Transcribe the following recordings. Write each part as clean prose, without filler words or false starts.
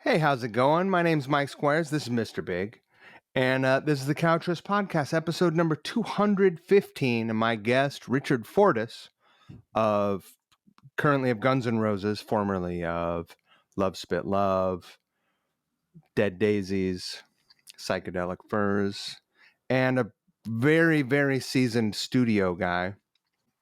Hey, how's it going? My name's Mike Squires. This is Mr. Big. And this is the Couchers Podcast, episode number 215. And my guest, Richard Fortus of currently of Guns N' Roses, formerly of Love Spit Love, Dead Daisies, Psychedelic Furs, and a very, very seasoned studio guy,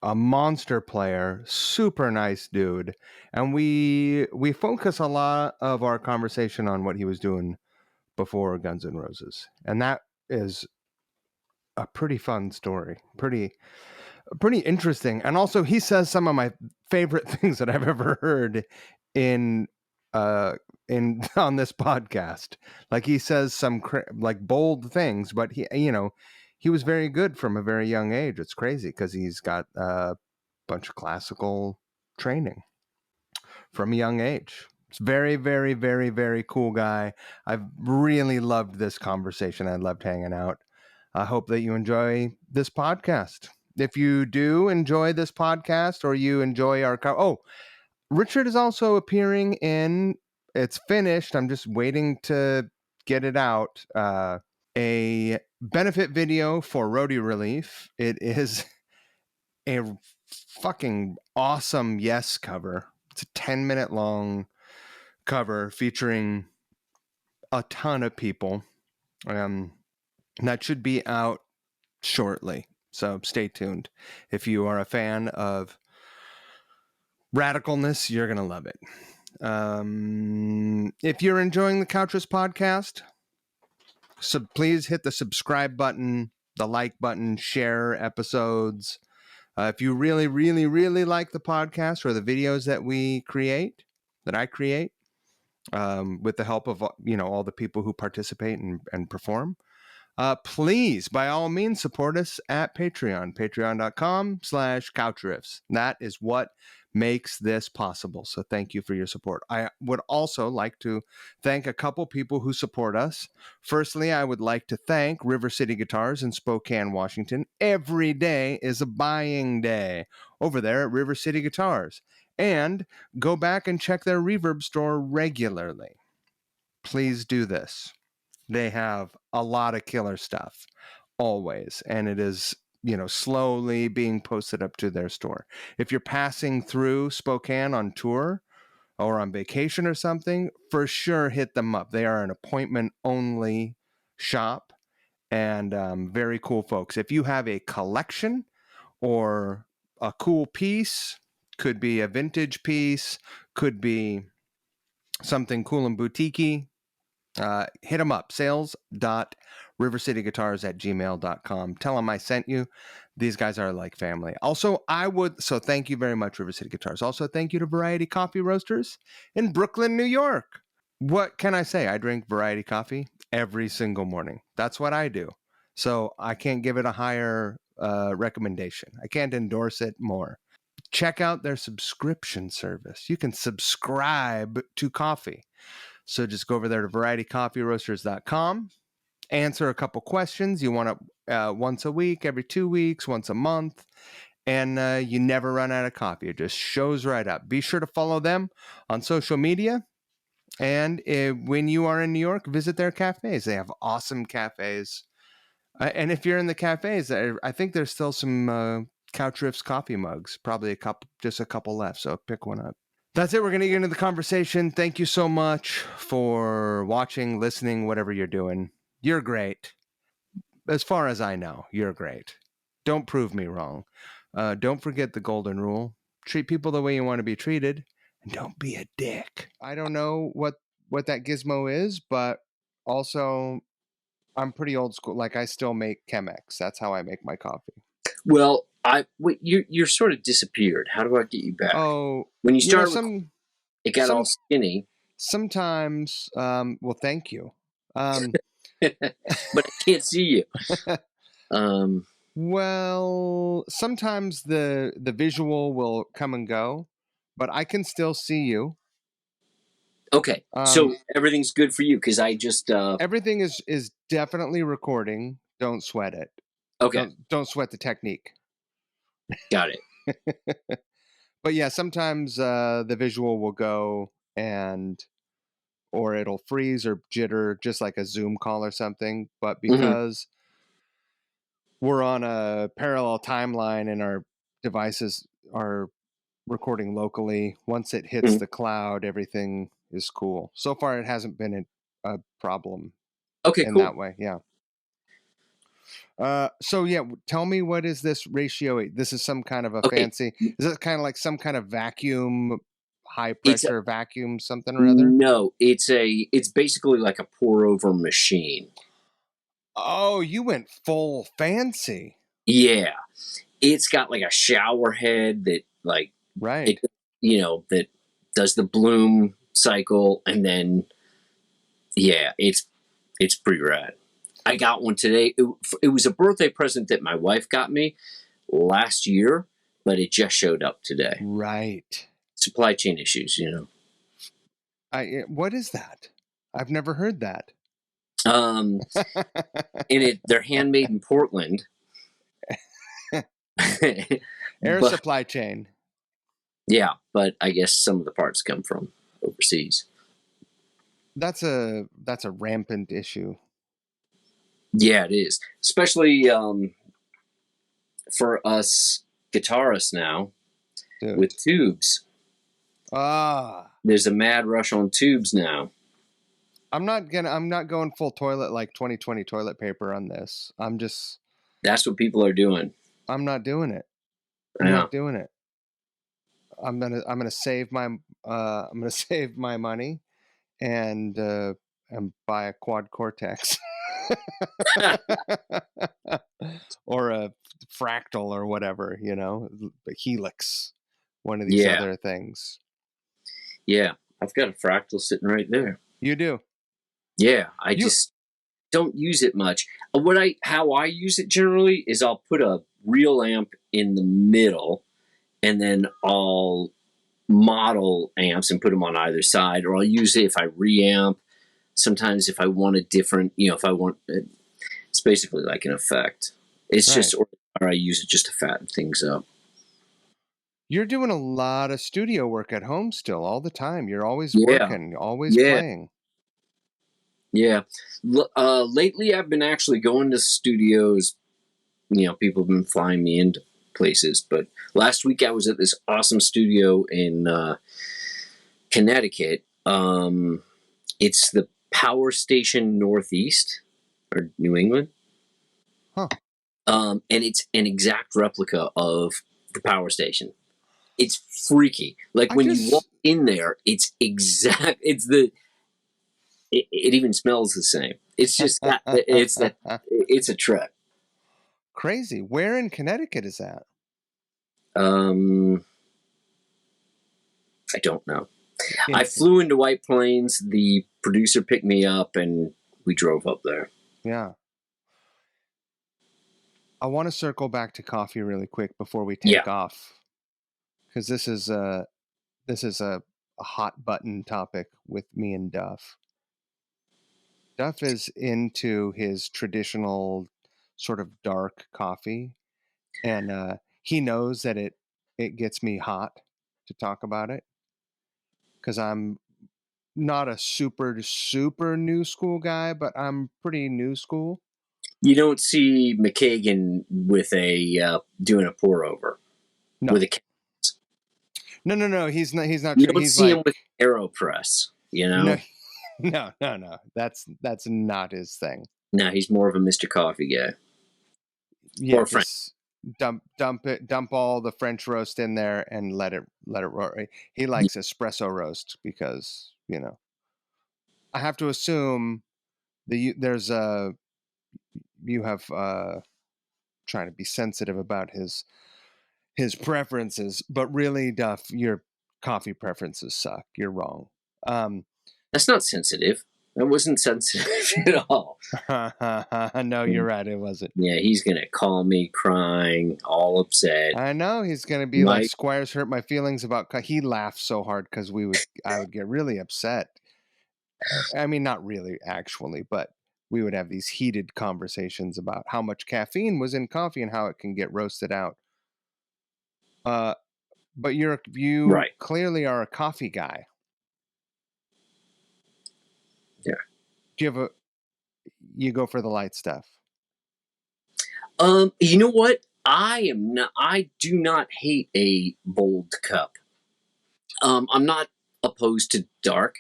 a monster player, super nice dude. And we focus a lot of our conversation on what he was doing before Guns N' Roses, and that is a pretty fun story, pretty interesting. And also, he says some of my favorite things that I've ever heard in uh in on this podcast. Like he says some like bold things, but he was very good from a very young age. It's crazy because he's got a bunch of classical training from a young age. It's very, very, very, very cool guy. I've really loved this conversation. I loved hanging out. I hope that you enjoy this podcast. If you do enjoy this podcast or you enjoy Richard is also appearing in, it's finished. I'm just waiting to get it out. A benefit video for Roadie Relief. It is a fucking awesome Yes cover. It's a 10-minute long cover featuring a ton of people. That should be out shortly, so stay tuned. If you are a fan of radicalness, you're gonna love it. If you're enjoying the Couchers podcast, so please hit the subscribe button, the like button, share episodes. If you really, really, really like the podcast or the videos that I create, with the help of all the people who participate and perform, please, by all means, support us at Patreon, patreon.com/couchriffs. That is what makes this possible. So thank you for your support. I would also like to thank a couple people who support us. Firstly, I would like to thank River City Guitars in Spokane, Washington. Every day is a buying day over there at River City Guitars. And go back and check their Reverb store regularly. Please do this. They have a lot of killer stuff always, and it is slowly being posted up to their store. If you're passing through Spokane on tour or on vacation or something, for sure hit them up. They are an appointment only shop, and very cool folks. If you have a collection or a cool piece, could be a vintage piece, could be something cool and boutiquey, hit them up, sales.rivercityguitars@gmail.com. Tell them I sent you. These guys are like family. Also, so thank you very much, River City Guitars. Also, thank you to Variety Coffee Roasters in Brooklyn, New York. What can I say? I drink Variety Coffee every single morning. That's what I do. So I can't give it a higher recommendation. I can't endorse it more. Check out their subscription service. You can subscribe to coffee. So just go over there to varietycoffeeroasters.com, answer a couple questions. You want it once a week, every 2 weeks, once a month, and you never run out of coffee. It just shows right up. Be sure to follow them on social media. And when you are in New York, visit their cafes. They have awesome cafes. And if you're in the cafes, I think there's still some Couch Riffs coffee mugs, probably just a couple left. So pick one up. That's it. We're going to get into the conversation. Thank you so much for watching, listening, whatever you're doing. You're great. As far as I know, you're great. Don't prove me wrong. Don't forget the golden rule. Treat people the way you want to be treated, and don't be a dick. I don't know what that gizmo is, but also I'm pretty old school. Like, I still make Chemex. That's how I make my coffee. Well, you're sort of disappeared. How do I get you back? Oh, when you started, it got all skinny. Sometimes, well, thank you. But I can't see you. Well, sometimes the visual will come and go, but I can still see you. Okay, so everything's good for you because I just everything is definitely recording. Don't sweat it. Okay, don't sweat the technique. Got it. But yeah, sometimes the visual will go, and or it'll freeze or jitter just like a Zoom call or something. But Mm-hmm. because we're on a parallel timeline and our devices are recording locally, once it hits Mm-hmm. the cloud, everything is cool. So far, it hasn't been a problem Okay, in cool. that way. Yeah. So yeah, tell me, what is this ratio 8? This is some kind of a Okay, fancy, is it kind of like some kind of vacuum, high it's pressure vacuum, something or other? no, it's basically like a pour over machine. Oh, you went full fancy. Yeah, it's got like a shower head that like Right. it, that does the bloom cycle, and then yeah, it's pretty rad. I got one today. It was a birthday present that my wife got me last year, but it just showed up today. Right. Supply chain issues. What is that? I've never heard that. Um, and they're handmade in Portland. Air But supply chain. yeah, but I guess some of the parts come from overseas. That's a rampant issue. Yeah, it is, especially for us guitarists now. Dude. With tubes. There's a mad rush on tubes now. I'm not going full toilet like 2020 toilet paper on this. That's what people are doing. I'm not doing it. Not doing it. I'm gonna save my save my money and buy a quad cortex or a fractal or whatever, a helix, one of these other things. Yeah, I've got a fractal sitting right there. You do? Yeah, I just don't use it much. How I use it generally is I'll put a real amp in the middle, and then I'll model amps and put them on either side, or I'll use it if I reamp. Sometimes if I want a different, if I want, it's basically like an effect. It's just, or I use it just to fatten things up. You're doing a lot of studio work at home still, all the time. You're always working, always playing. Yeah. Lately, I've been actually going to studios. People have been flying me into places. But last week, I was at this awesome studio in Connecticut. It's the Power Station Northeast, or New England. Huh. And it's an exact replica of the power station. It's freaky. Like when you walk in there, it's exact. It even smells the same. It's just it's a trip. Crazy. Where in Connecticut is that? I don't know. I flew into White Plains. The producer picked me up, and we drove up there. Yeah. I want to circle back to coffee really quick before we take off, because this is a hot button topic with me and Duff. Duff is into his traditional sort of dark coffee, and he knows that it gets me hot to talk about it, because I'm not a super new school guy, but I'm pretty new school. You don't see McKagan with doing a pour over with a. No. He's not. You don't he's see like him with AeroPress. No. That's not his thing. No, he's more of a Mr. Coffee guy. Yeah, just dump all the French roast in there and let it roast. He likes espresso roast because I have to assume you have trying to be sensitive about his preferences, but really, Duff, your coffee preferences suck. You're wrong. That's not sensitive. That wasn't sensitive at all. No, you're right. It wasn't. Yeah, he's going to call me crying, all upset. I know he's going to be like, Squires hurt my feelings about. He laughed so hard because I would get really upset. I mean, not really, actually, but we would have these heated conversations about how much caffeine was in coffee and how it can get roasted out. But you clearly are a coffee guy. Yeah. Do you go for the light stuff? You know what? I do not hate a bold cup. I'm not opposed to dark.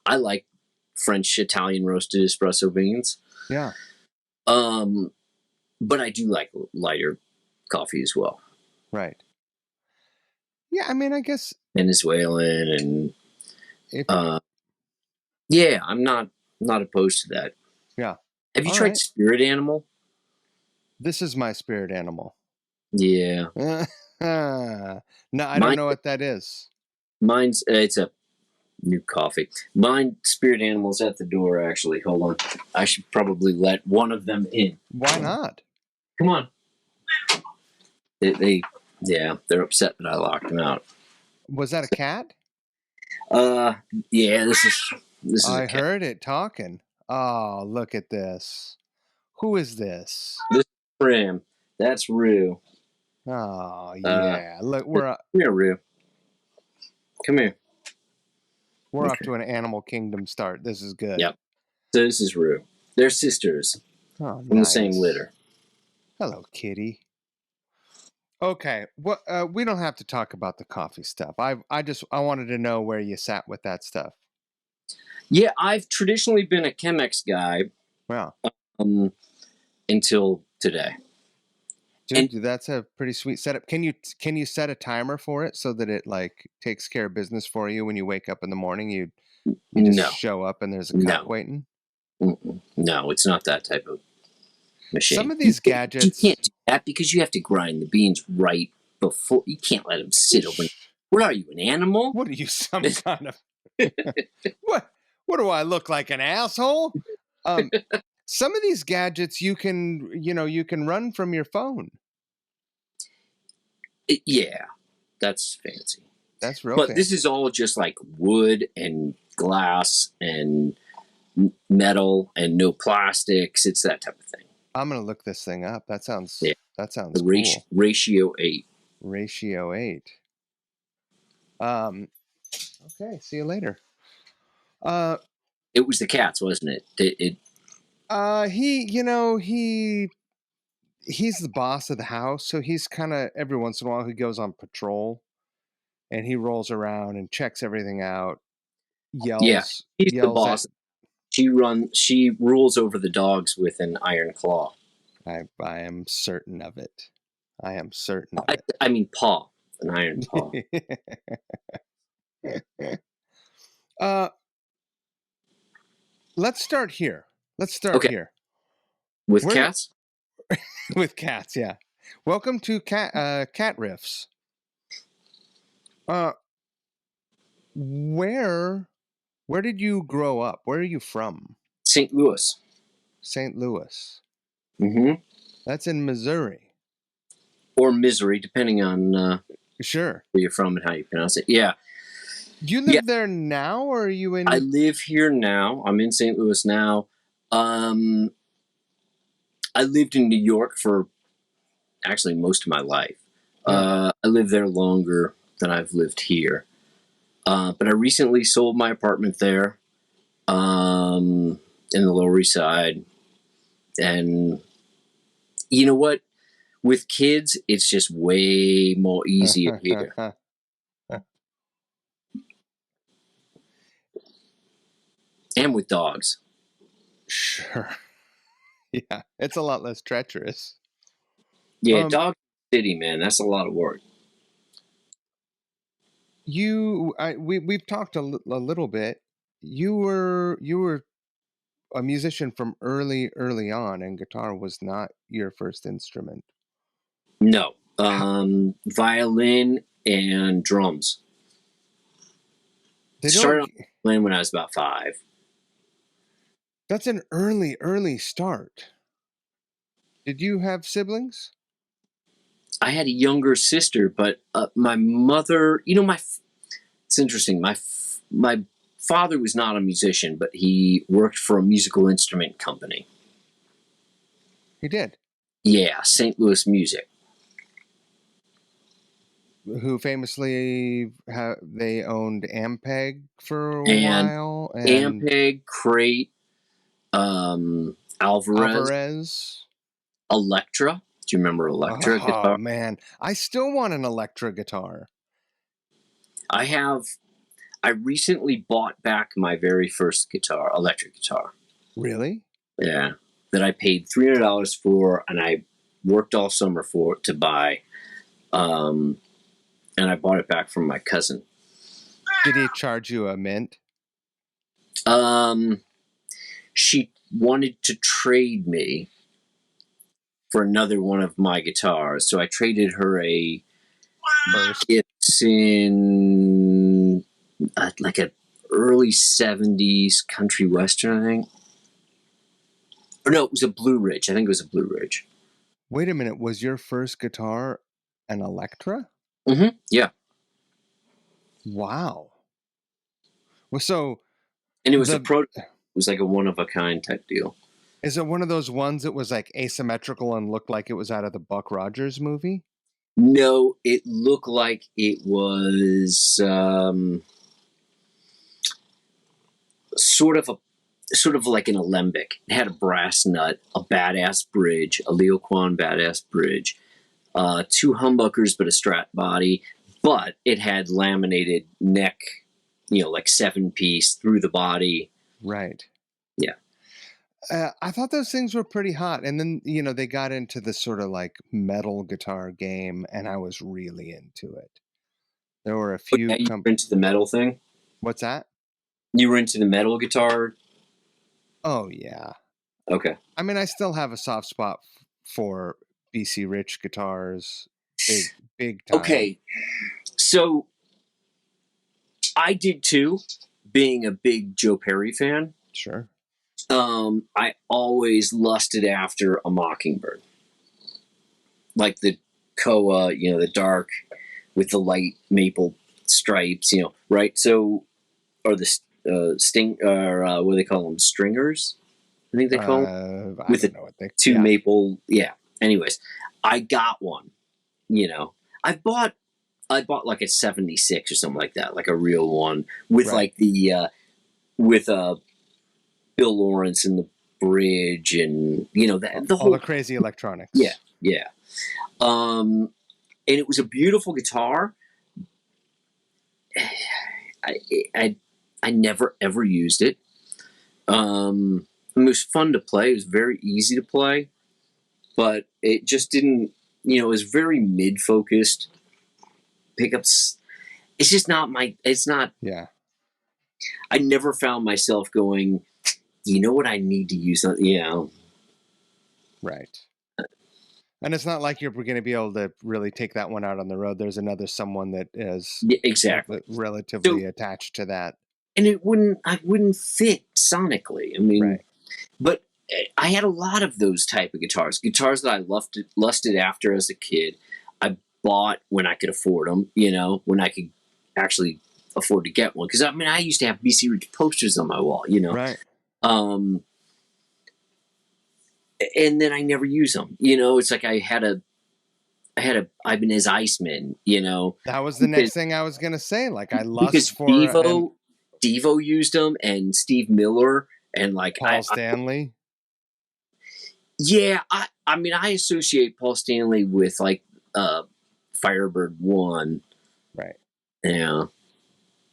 I like French Italian roasted espresso beans. Yeah. But I do like lighter coffee as well. Right. Yeah, I mean, I guess Venezuelan and if yeah, I'm not opposed to that. yeah. Have you All tried right. Spirit Animal? This is my spirit animal. Yeah. No, I don't know what that is. Mine's it's a new coffee. Mine Spirit Animal's at the door. Actually, hold on. I should probably let one of them in. Why not? Come on. Yeah, they're upset that I locked them out. Was that a cat? Yeah, this is. I a cat. heard it talking. Oh, look at this. Who is this? This is Ram. That's Rue. Oh, yeah. Look, Come here, Rue. Come here. We're off to an Animal Kingdom start. This is good. Yep. So this is Rue. They're sisters Oh, from the same litter. Hello, kitty. Okay. What? We don't have to talk about the coffee stuff. I wanted to know where you sat with that stuff. Yeah, I've traditionally been a Chemex guy. Wow. Until today. Dude, that's a pretty sweet setup. Can you set a timer for it so that it like takes care of business for you when you wake up in the morning? You just show up and there's a cup waiting? No, it's not that type of machine. Some of these gadgets... You can't do that because you have to grind the beans right before... You can't let them sit over... What are you, an animal? What are you, some kind of... What do I look like, an asshole? Some of these gadgets you can run from your phone. Yeah, that's fancy. That's real But fancy. this is all just like wood and glass and metal and no plastics. It's that type of thing. I'm gonna look this thing up. That sounds cool. Ratio 8. Ratio 8. Okay, see you later. It was the cats, wasn't it? He's the boss of the house, so he's kind of, every once in a while he goes on patrol and he rolls around and checks everything out. He's the boss. She rules over the dogs with an iron claw. I am certain of it. I am certain of it. I mean paw, an iron paw. Let's start here. Here. With cats? With cats, yeah. Welcome to Cat Riffs. Where did you grow up? Where are you from? St. Louis. St. Louis. Mm-hmm. That's in Missouri. Or Misery, depending on sure where you're from and how you pronounce it. Yeah. Do you live there now, or are you in... I live here now. I'm in St. Louis now. I lived in New York for actually most of my life. I lived there longer than I've lived here. But I recently sold my apartment there in the Lower East Side. And you know what? With kids, it's just way more easier here. And with dogs. Sure. Yeah, it's a lot less treacherous. Yeah, dog city, man. That's a lot of work. We've talked a little bit. You were a musician from early on, and guitar was not your first instrument. No, violin and drums. Started on violin when I was about 5. That's an early start. Did you have siblings? I had a younger sister, but my mother, it's interesting. My father was not a musician, but he worked for a musical instrument company. He did? Yeah, St. Louis Music. who famously they owned Ampeg for a And while, and Ampeg, Crate, Alvarez. Electra. Do you remember Electra Oh guitar? man, I still want an Electra guitar. I recently bought back my very first guitar, electric guitar. Really? Yeah, that I paid $300 for, and I worked all summer for it to buy. And I bought it back from my cousin. Did he charge you a mint? She wanted to trade me for another one of my guitars, so I traded her a Gibson, like a early '70s country western, I think. Or no, it was a Blue Ridge. I think it was a Blue Ridge. Wait a minute, was your first guitar an Electra? Mm-hmm. Yeah. Wow. Well, so And it was it was like a one of a kind type deal. Is it one of those ones that was like asymmetrical and looked like it was out of the Buck Rogers movie? No, it looked like it was sort of like an alembic. It had a brass nut, a badass bridge, a Leo Kwan badass bridge, two humbuckers, but a Strat body. But it had laminated neck, like 7-piece through the body. Right. Yeah. I thought those things were pretty hot. And then, they got into the sort of like metal guitar game, and I was really into it. There were a few. Yeah, you were into the metal thing? What's that? You were into the metal guitar? Oh, yeah. Okay. I mean, I still have a soft spot for BC Rich guitars. Big time. Okay. So I did too, being a big Joe Perry fan. Sure. I always lusted after a Mockingbird, like the Koa, the dark with the light maple stripes, right? So, or the sting, or what do they call them? Stringers, I think they call them. With two maple, yeah. Anyways, I got one. I bought like a '76 or something like that, like a real one with like the with Bill Lawrence and the bridge, and the whole all the crazy electronics. Yeah. And it was a beautiful guitar. I never ever used it. It was fun to play. It was very easy to play, but it just didn't. It was very mid-focused pickups. It's just not my. It's not. Yeah. I never found myself going, you know what I need to use? Right. And it's not like you're going to be able to really take that one out on the road. There's someone that is exactly relatively attached to that. And I wouldn't fit sonically. I mean, but I had a lot of those type of guitars that I lusted after as a kid. I bought when I could afford them, when I could actually afford to get one. Because I used to have BC Rich posters on my wall, Right. And then I never use them. It's like I had a Ibanez Iceman. That was the next thing I was gonna say. Like I lust because for Devo used them, and Steve Miller, and like Paul Stanley. I associate Paul Stanley with like Firebird 1. Right. Yeah.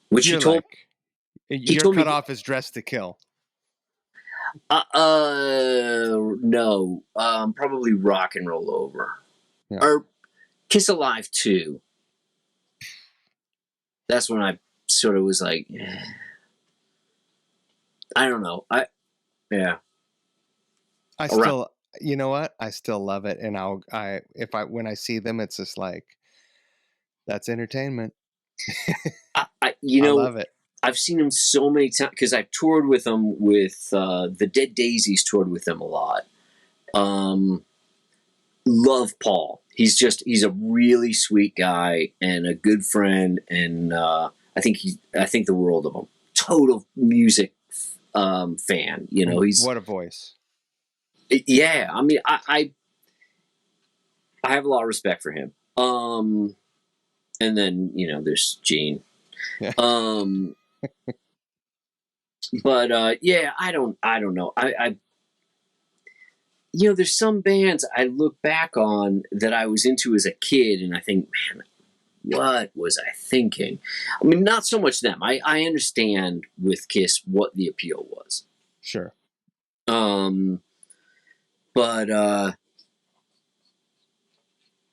Which he told your cutoff is Dressed to Kill. No. Probably Rock and Roll Over. Yeah. Or Kiss Alive 2. That's when I sort of was like, I don't know. Still, you know what? I still love it, and when I see them, it's just like, that's entertainment. I love it. I've seen him so many times because I've toured with him with the Dead Daisies. Toured with him a lot. Love Paul. He's a really sweet guy and a good friend, and I think the world of him. Total music fan. He's what a voice. Yeah, I mean, I have a lot of respect for him. And then, there's Gene. Yeah. But yeah, I don't know. I there's some bands I look back on that I was into as a kid, and I think, man, what was I thinking? I mean, not so much them. I understand with Kiss what the appeal was. Sure. But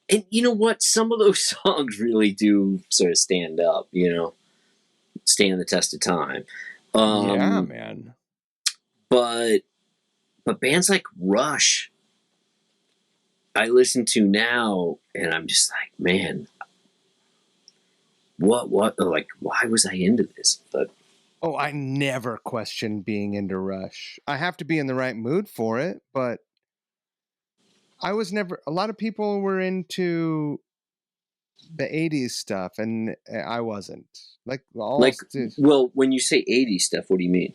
and you know what? Some of those songs really do sort of stand up. Stand the test of time. Yeah, man. But bands like Rush, I listen to now, and I'm just like, man, what, like, why was I into this? But oh, I never question being into Rush. I have to be in the right mood for it, but I was never. A lot of people were into the '80s stuff, and I wasn't. Like well, when you say '80s stuff, what do you mean?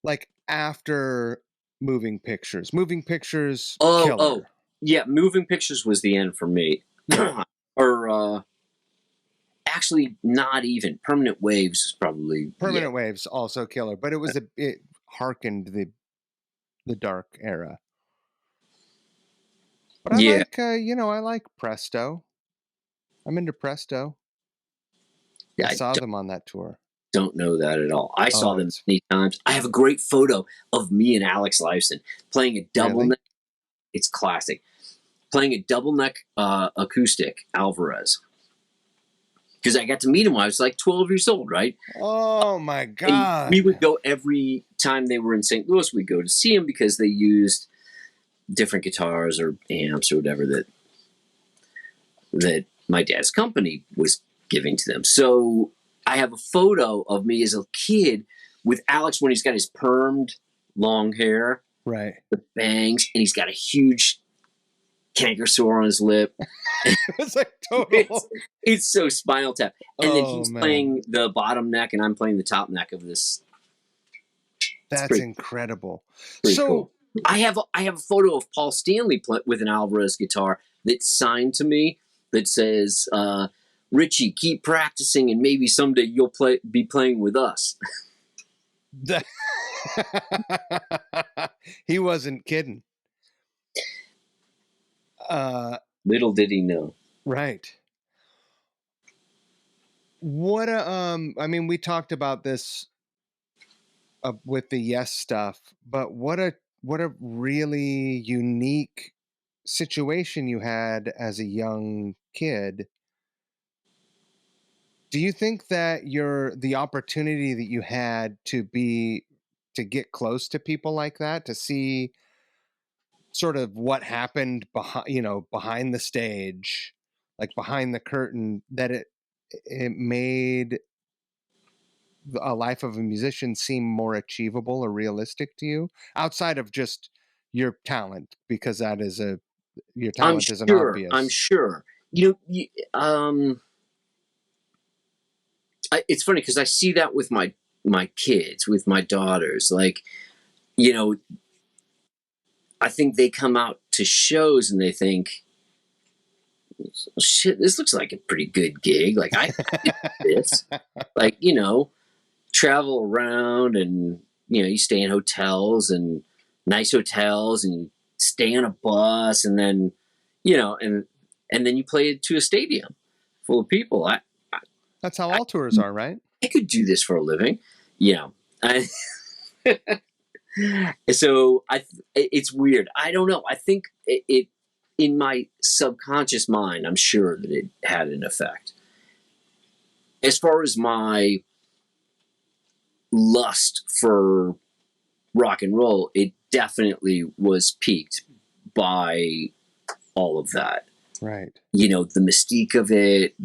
Like after Moving Pictures. Moving Pictures, Oh, killer. Yeah, Moving Pictures was the end for me. Yeah. Or actually, not even. Permanent Waves is probably Permanent Waves also killer, but it harkened the dark era. But I like I like Presto. I'm into Presto. Yeah, I saw them on that tour. Don't know that at all. I saw them many times. I have a great photo of me and Alex Lifeson playing a double neck. It's classic. Playing a double neck acoustic Alvarez. Because I got to meet him when I was like 12 years old, right? Oh my God. And we would go every time they were in St. Louis, we'd go to see them because they used different guitars or amps or whatever that my dad's company was giving to them. So I have a photo of me as a kid with Alex when he's got his permed long hair, right, the bangs, and he's got a huge canker sore on his lip. It's like total. It's so Spinal Tap, and then he's playing the bottom neck, and I'm playing the top neck of this. That's incredible. Pretty cool. I have a photo of Paul Stanley with an Alvarez guitar that's signed to me that says, Richie, keep practicing and maybe someday you'll be playing with us. He wasn't kidding. Little did he know. Right. What I mean, we talked about this with the Yes stuff, but what a really unique situation you had as a young kid. Do you think that the opportunity that you had to get close to people like that, to see sort of what happened behind the stage, like behind the curtain, that it made a life of a musician seem more achievable or realistic to you outside of just your talent, because your talent is an obvious. I'm sure. It's funny because I see that with my kids, with my daughters. Like, I think they come out to shows and they think, shit, this looks like a pretty good gig. Like, I did this. Like, travel around and, you stay in hotels and nice hotels and you stay on a bus and then, and then you play it to a stadium full of people. That's how all tours are, right? I could do this for a living. So it's weird. I don't know. I think it in my subconscious mind, I'm sure that it had an effect. As far as my lust for rock and roll, it definitely was piqued by all of that. Right. The mystique of it,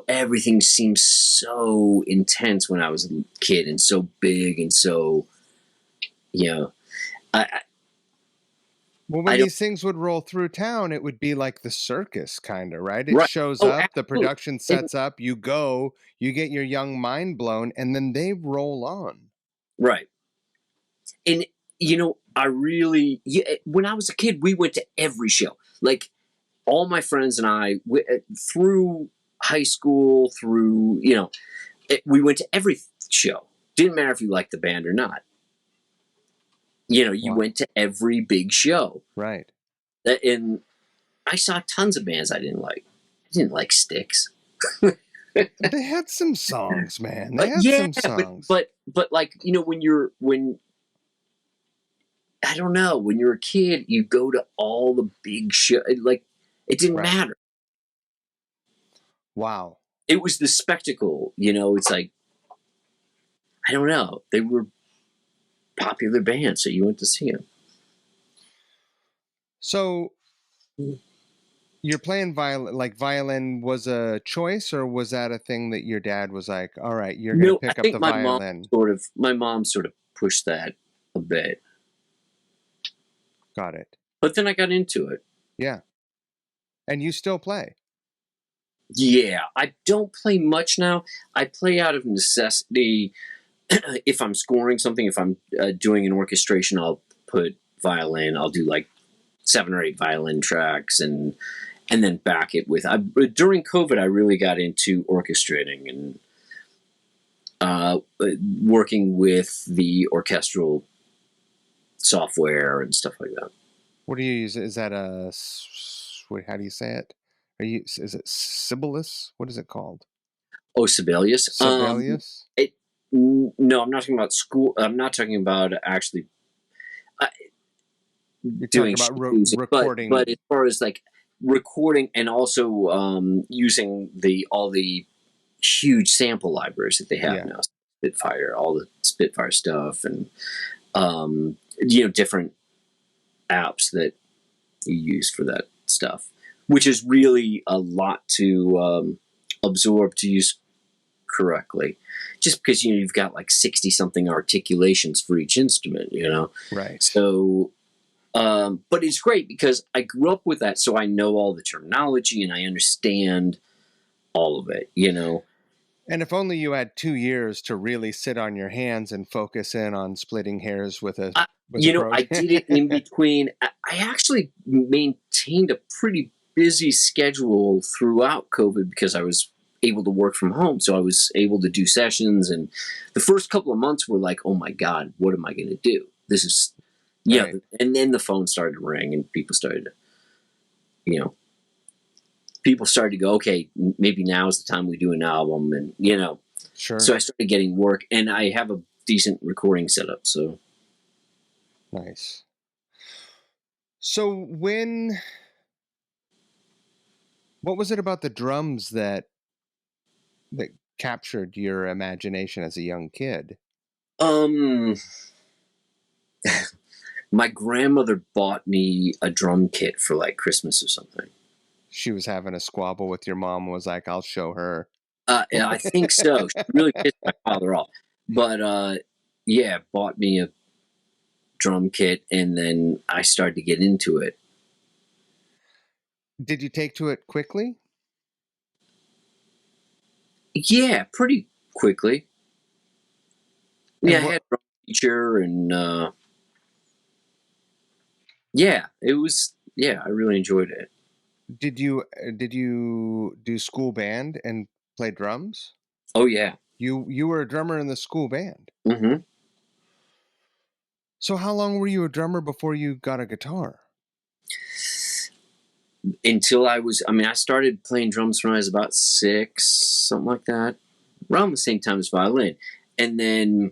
everything seems so intense when I was a kid and so big and so, well, when these things would roll through town, it would be like the circus kind of, right? It shows up, absolutely. The production sets up, you go, you get your young mind blown, and then they roll on. Right. And, I really, when I was a kid, we went to every show. Like, all my friends and I, through high school, through, we went to every show. Didn't matter if you liked the band or not. You went to every big show. Right. And I saw tons of bands I didn't like. I didn't like Styx. They had some songs, man. They had some songs. But like, when I don't know, when you're a kid, you go to all the big shows. Like, it didn't matter. Wow. It was the spectacle, it's like, I don't know. They were popular bands, so you went to see them. So you're playing violin, like violin was a choice, or was that a thing that your dad was like, all right, you're going to pick up the violin? My mom sort of pushed that a bit. Got it. But then I got into it. Yeah. And you still play? Yeah. I don't play much now. I play out of necessity. If I'm scoring something, if I'm doing an orchestration, I'll put violin. I'll do like 7 or 8 violin tracks and then back it with. During COVID, I really got into orchestrating and working with the orchestral software and stuff like that. What do you use? Is that how do you say it? Is it Sibelius? What is it called? Oh, Sibelius. Sibelius? No, I'm not talking about school. I'm not talking about actually doing about recording. But as far as like recording and also using all the huge sample libraries that they have now, Spitfire, all the Spitfire stuff, and different apps that you use for that stuff, which is really a lot to absorb to use correctly, just because you've got like 60 something articulations for each instrument, right? So but it's great because I grew up with that, so I know all the terminology and I understand all of it, And if only you had 2 years to really sit on your hands and focus in on splitting hairs with a I did it in between. I actually maintained a pretty busy schedule throughout COVID because I was able to work from home. So I was able to do sessions. And the first couple of months were like, oh my God, what am I going to do? This is, right. And then the phone started to ring and people started to, go, okay, maybe now is the time we do an album. And, Sure. So I started getting work and I have a decent recording setup. So. Nice. So what was it about the drums that captured your imagination as a young kid? My grandmother bought me a drum kit for like Christmas or something. She was having a squabble with your mom and was like, I'll show her. I think so. She really pissed my father off. But bought me a drum kit and then I started to get into it. Did you take to it quickly? Yeah, pretty quickly. I had a drum teacher and it was, I really enjoyed it. Did you do school band and play drums? Oh yeah. You were a drummer in the school band. Mm-hmm. So how long were you a drummer before you got a guitar? Until I started playing drums when I was about 6, something like that, around the same time as violin, and then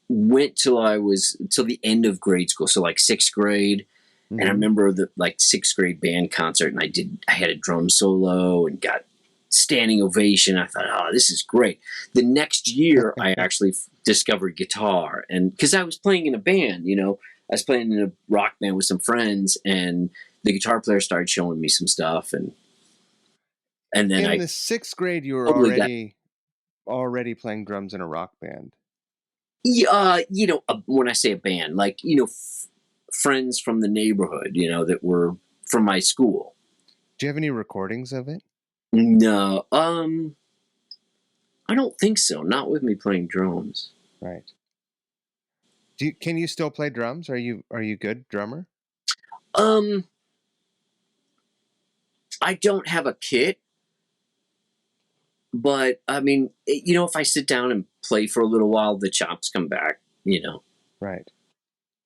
went till the end of grade school, so like 6th grade. Mm-hmm. And I remember the like 6th grade band concert, and I had a drum solo and got standing ovation. I thought, oh, this is great. The next year, I actually discovered guitar, and because I was playing in a band, I was playing in a rock band with some friends, and the guitar player started showing me some stuff, and then in the 6th grade, you were already playing drums in a rock band. Yeah, when I say a band, like friends from the neighborhood, that were from my school. Do you have any recordings of it? No, I don't think so. Not with me playing drums. Right. Can you still play drums? Are you good drummer? I don't have a kit, but I mean, if I sit down and play for a little while, the chops come back, Right.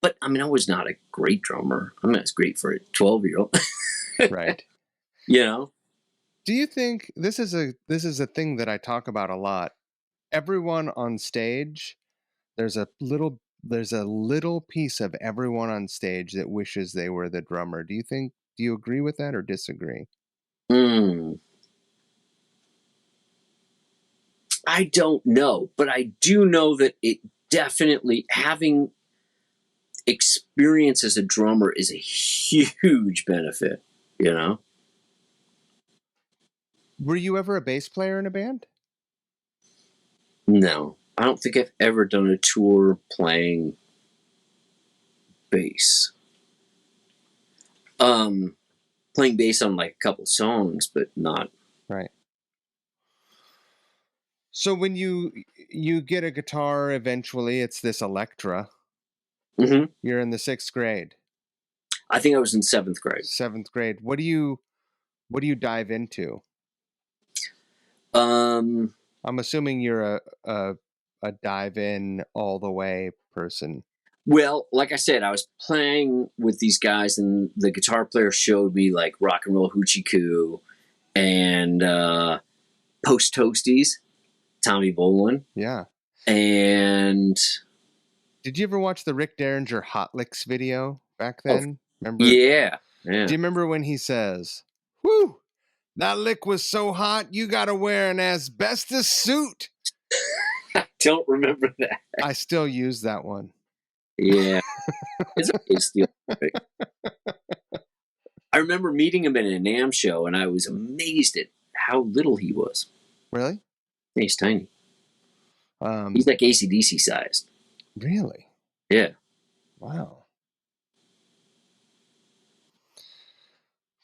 But I mean, I was not a great drummer. I mean, it's great for a 12-year-old. Right. Do you think this is a thing that I talk about a lot? Everyone on stage, there's a little piece of everyone on stage that wishes they were the drummer. Do you agree with that or disagree? I don't know, but I do know that it definitely, having experience as a drummer is a huge benefit, Were you ever a bass player in a band? No, I don't think I've ever done a tour playing bass. Playing bass on like a couple songs, but not. Right. So when you get a guitar eventually, it's this Electra. Mm-hmm. You're in the 6th grade. I think I was in 7th grade. 7th grade. What do you dive into? I'm assuming you're a dive in all the way person. Well, like I said, I was playing with these guys, and the guitar player showed me like Rock and Roll Hoochie Coo and Post Toasties, Tommy Bolin. Yeah. And did you ever watch the Rick Derringer Hot Licks video back then? Remember? Yeah. Do you remember when he says, "Whew, that lick was so hot, you got to wear an asbestos suit"? I don't remember that. I still use that one. Yeah. It's the I remember meeting him at a NAMM show, and I was amazed at how little he was. Really? Yeah, he's tiny. He's like AC/DC sized. Really? Yeah. Wow.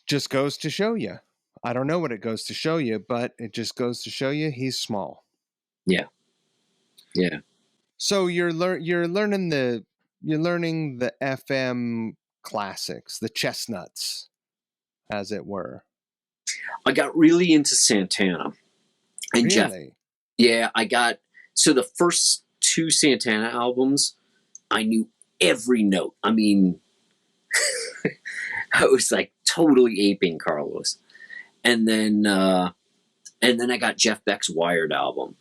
Just goes to show you. I don't know what it goes to show you, but it just goes to show you he's small. Yeah. Yeah. So you're learning the FM classics, the chestnuts, as it were. I got really into Santana. And really? Jeff. Yeah, so the first 2 Santana albums, I knew every note. I mean, I was like totally aping Carlos. And then I got Jeff Beck's Wired album,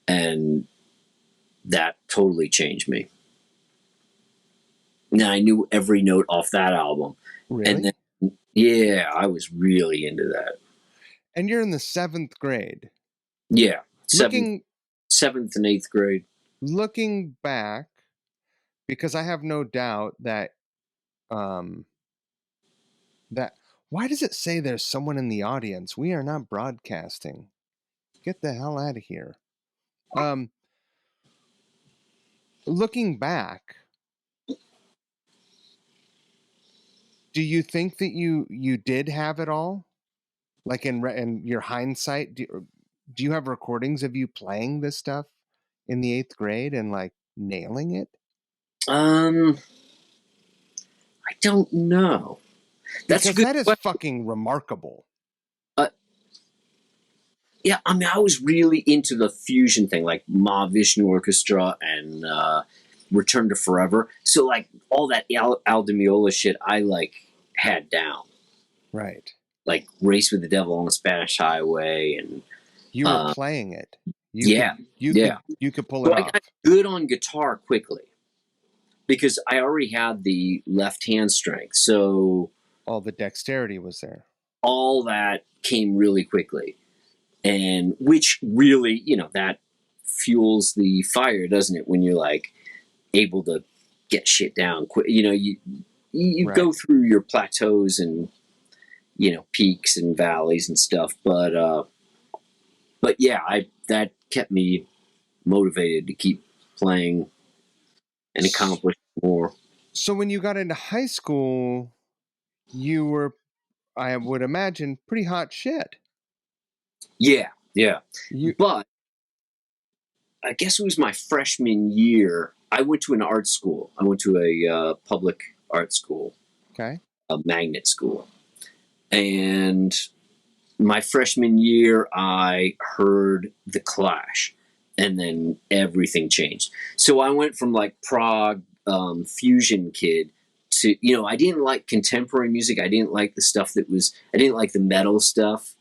and that totally changed me. Now I knew every note off that album. Really? And then, yeah, I was really into that. And you're in the 7th grade. Yeah. 7th and 8th grade. Looking back, because I have no doubt that why does it say there's someone in the audience? We are not broadcasting. Get the hell out of here. Looking back, do you think that you did have it all? Like in your hindsight, do you have recordings of you playing this stuff in the 8th grade and like nailing it? I don't know. That is fucking remarkable. Yeah, I mean, I was really into the fusion thing, like Mahavishnu Orchestra and Return to Forever. So, like, all that Al Di Meola shit, I, like, had down. Right. Like, Race with the Devil on the Spanish Highway. And you were playing it. You could pull it off. I got good on guitar quickly because I already had the left hand strength. So all the dexterity was there. All that came really quickly. And which really, that fuels the fire, doesn't it? When you're like able to get shit down quick, you right. Go through your plateaus and, peaks and valleys and stuff. But yeah, that kept me motivated to keep playing and accomplish more. So when you got into high school, you were, I would imagine, pretty hot shit. Yeah. But I guess it was my freshman year. I went to an art school. I went to a public art school. Okay. A magnet school. And my freshman year, I heard The Clash, and then everything changed. So I went from like prog fusion kid to, I didn't like contemporary music. I didn't like the stuff I didn't like the metal stuff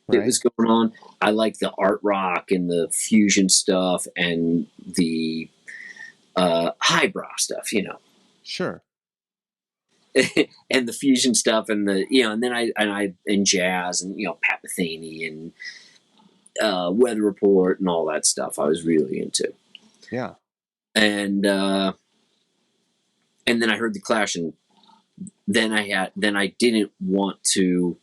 that was going on. I liked the art rock and the fusion stuff and the highbrow stuff, Sure. and the fusion stuff and and then I jazz and Pat Metheny and Weather Report and all that stuff I was really into. Yeah. And then I heard The Clash, and then I didn't want to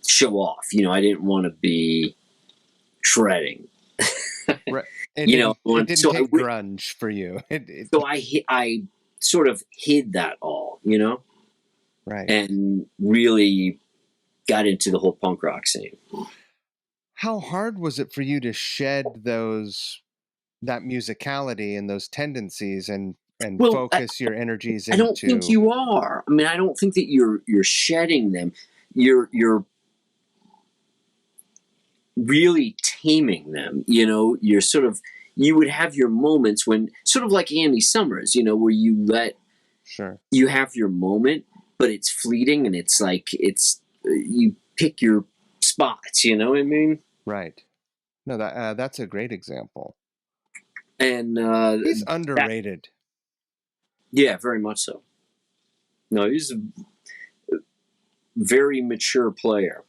show off. I didn't want to be shredding. Right. It didn't take grunge for you. So I sort of hid that all, right, and really got into the whole punk rock scene. How hard was it for you to shed that musicality and those tendencies and focus your energies into? I don't think you are. I mean, I don't think that you're shedding them. You're really taming them. You're sort of, you would have your moments when, sort of like Andy Summers, where you have your moment, but it's fleeting, and it's like you pick your spots. You know what I mean? Right. No, that's a great example. And he's underrated. Yeah, very much so. No, he's a very mature player.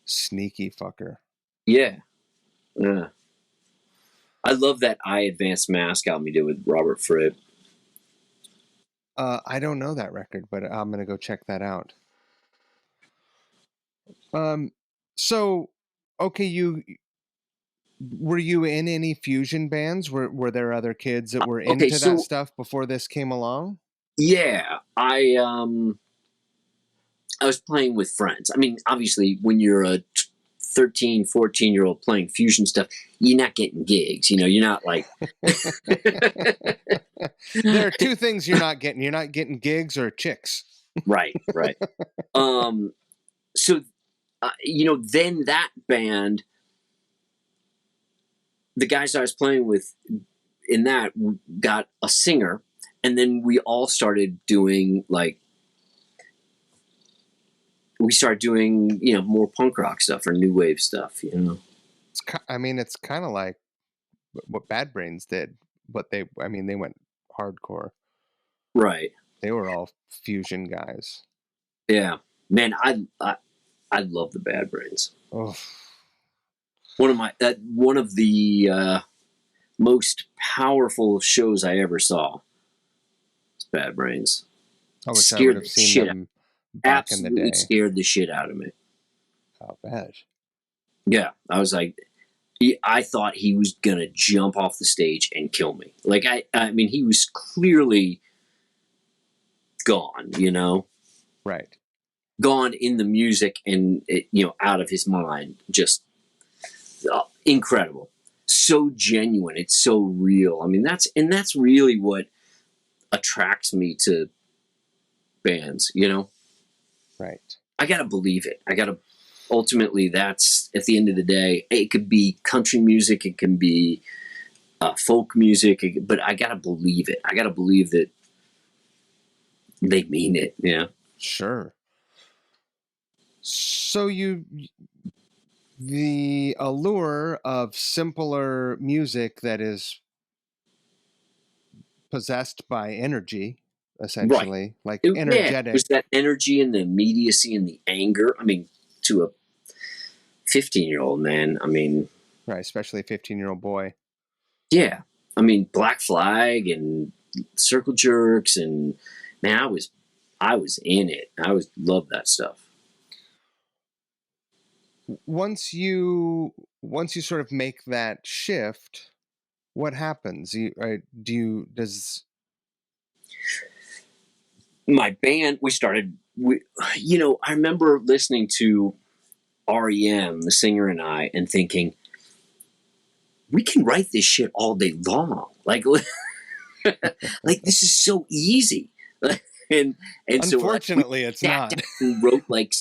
Sneaky fucker. Yeah. Yeah. I love that I Advanced Mask album he did with Robert Fripp. I don't know that record, but I'm gonna go check that out. So, okay, were you in any fusion bands? Were there other kids that were into that stuff before this came along? Yeah, I was playing with friends. I mean, obviously, when you're a 13, 14-year-old playing fusion stuff, you're not getting gigs. You're not like... There are two things you're not getting. You're not getting gigs or chicks. Right. So, then that band, the guys I was playing with in that got a singer, and then we all started doing more punk rock stuff or new wave stuff. It's kind of like what Bad Brains did, but they went hardcore. Right. They were all fusion guys. Yeah, man, I love the Bad Brains. Oh. One of the most powerful shows I ever saw was Bad Brains. I wish I would have seen them back in the day. Scared the shit out of me. How bad? Yeah, I was like, I thought he was gonna jump off the stage and kill me. Like I mean, he was clearly gone. Right. Gone in the music and out of his mind. Just incredible. So genuine. It's so real. I mean, that's really what attracts me to bands. Right. I gotta believe it. Ultimately, that's, at the end of the day, it could be country music, it can be folk music, but I gotta believe it. I gotta believe that they mean it. Yeah. Sure. So the allure of simpler music that is possessed by energy, essentially, right. Like energetic. Yeah, there's that energy and the immediacy and the anger. I mean, to a 15-year-old man, I mean... Right, especially a 15-year-old boy. Yeah. I mean, Black Flag and Circle Jerks, and man, I was in it. I loved that stuff. Once you sort of make that shift, what happens? Does my band, I remember listening to REM, the singer and I, and thinking, we can write this shit all day long. Like this is so easy. and Unfortunately, it's not. And wrote like.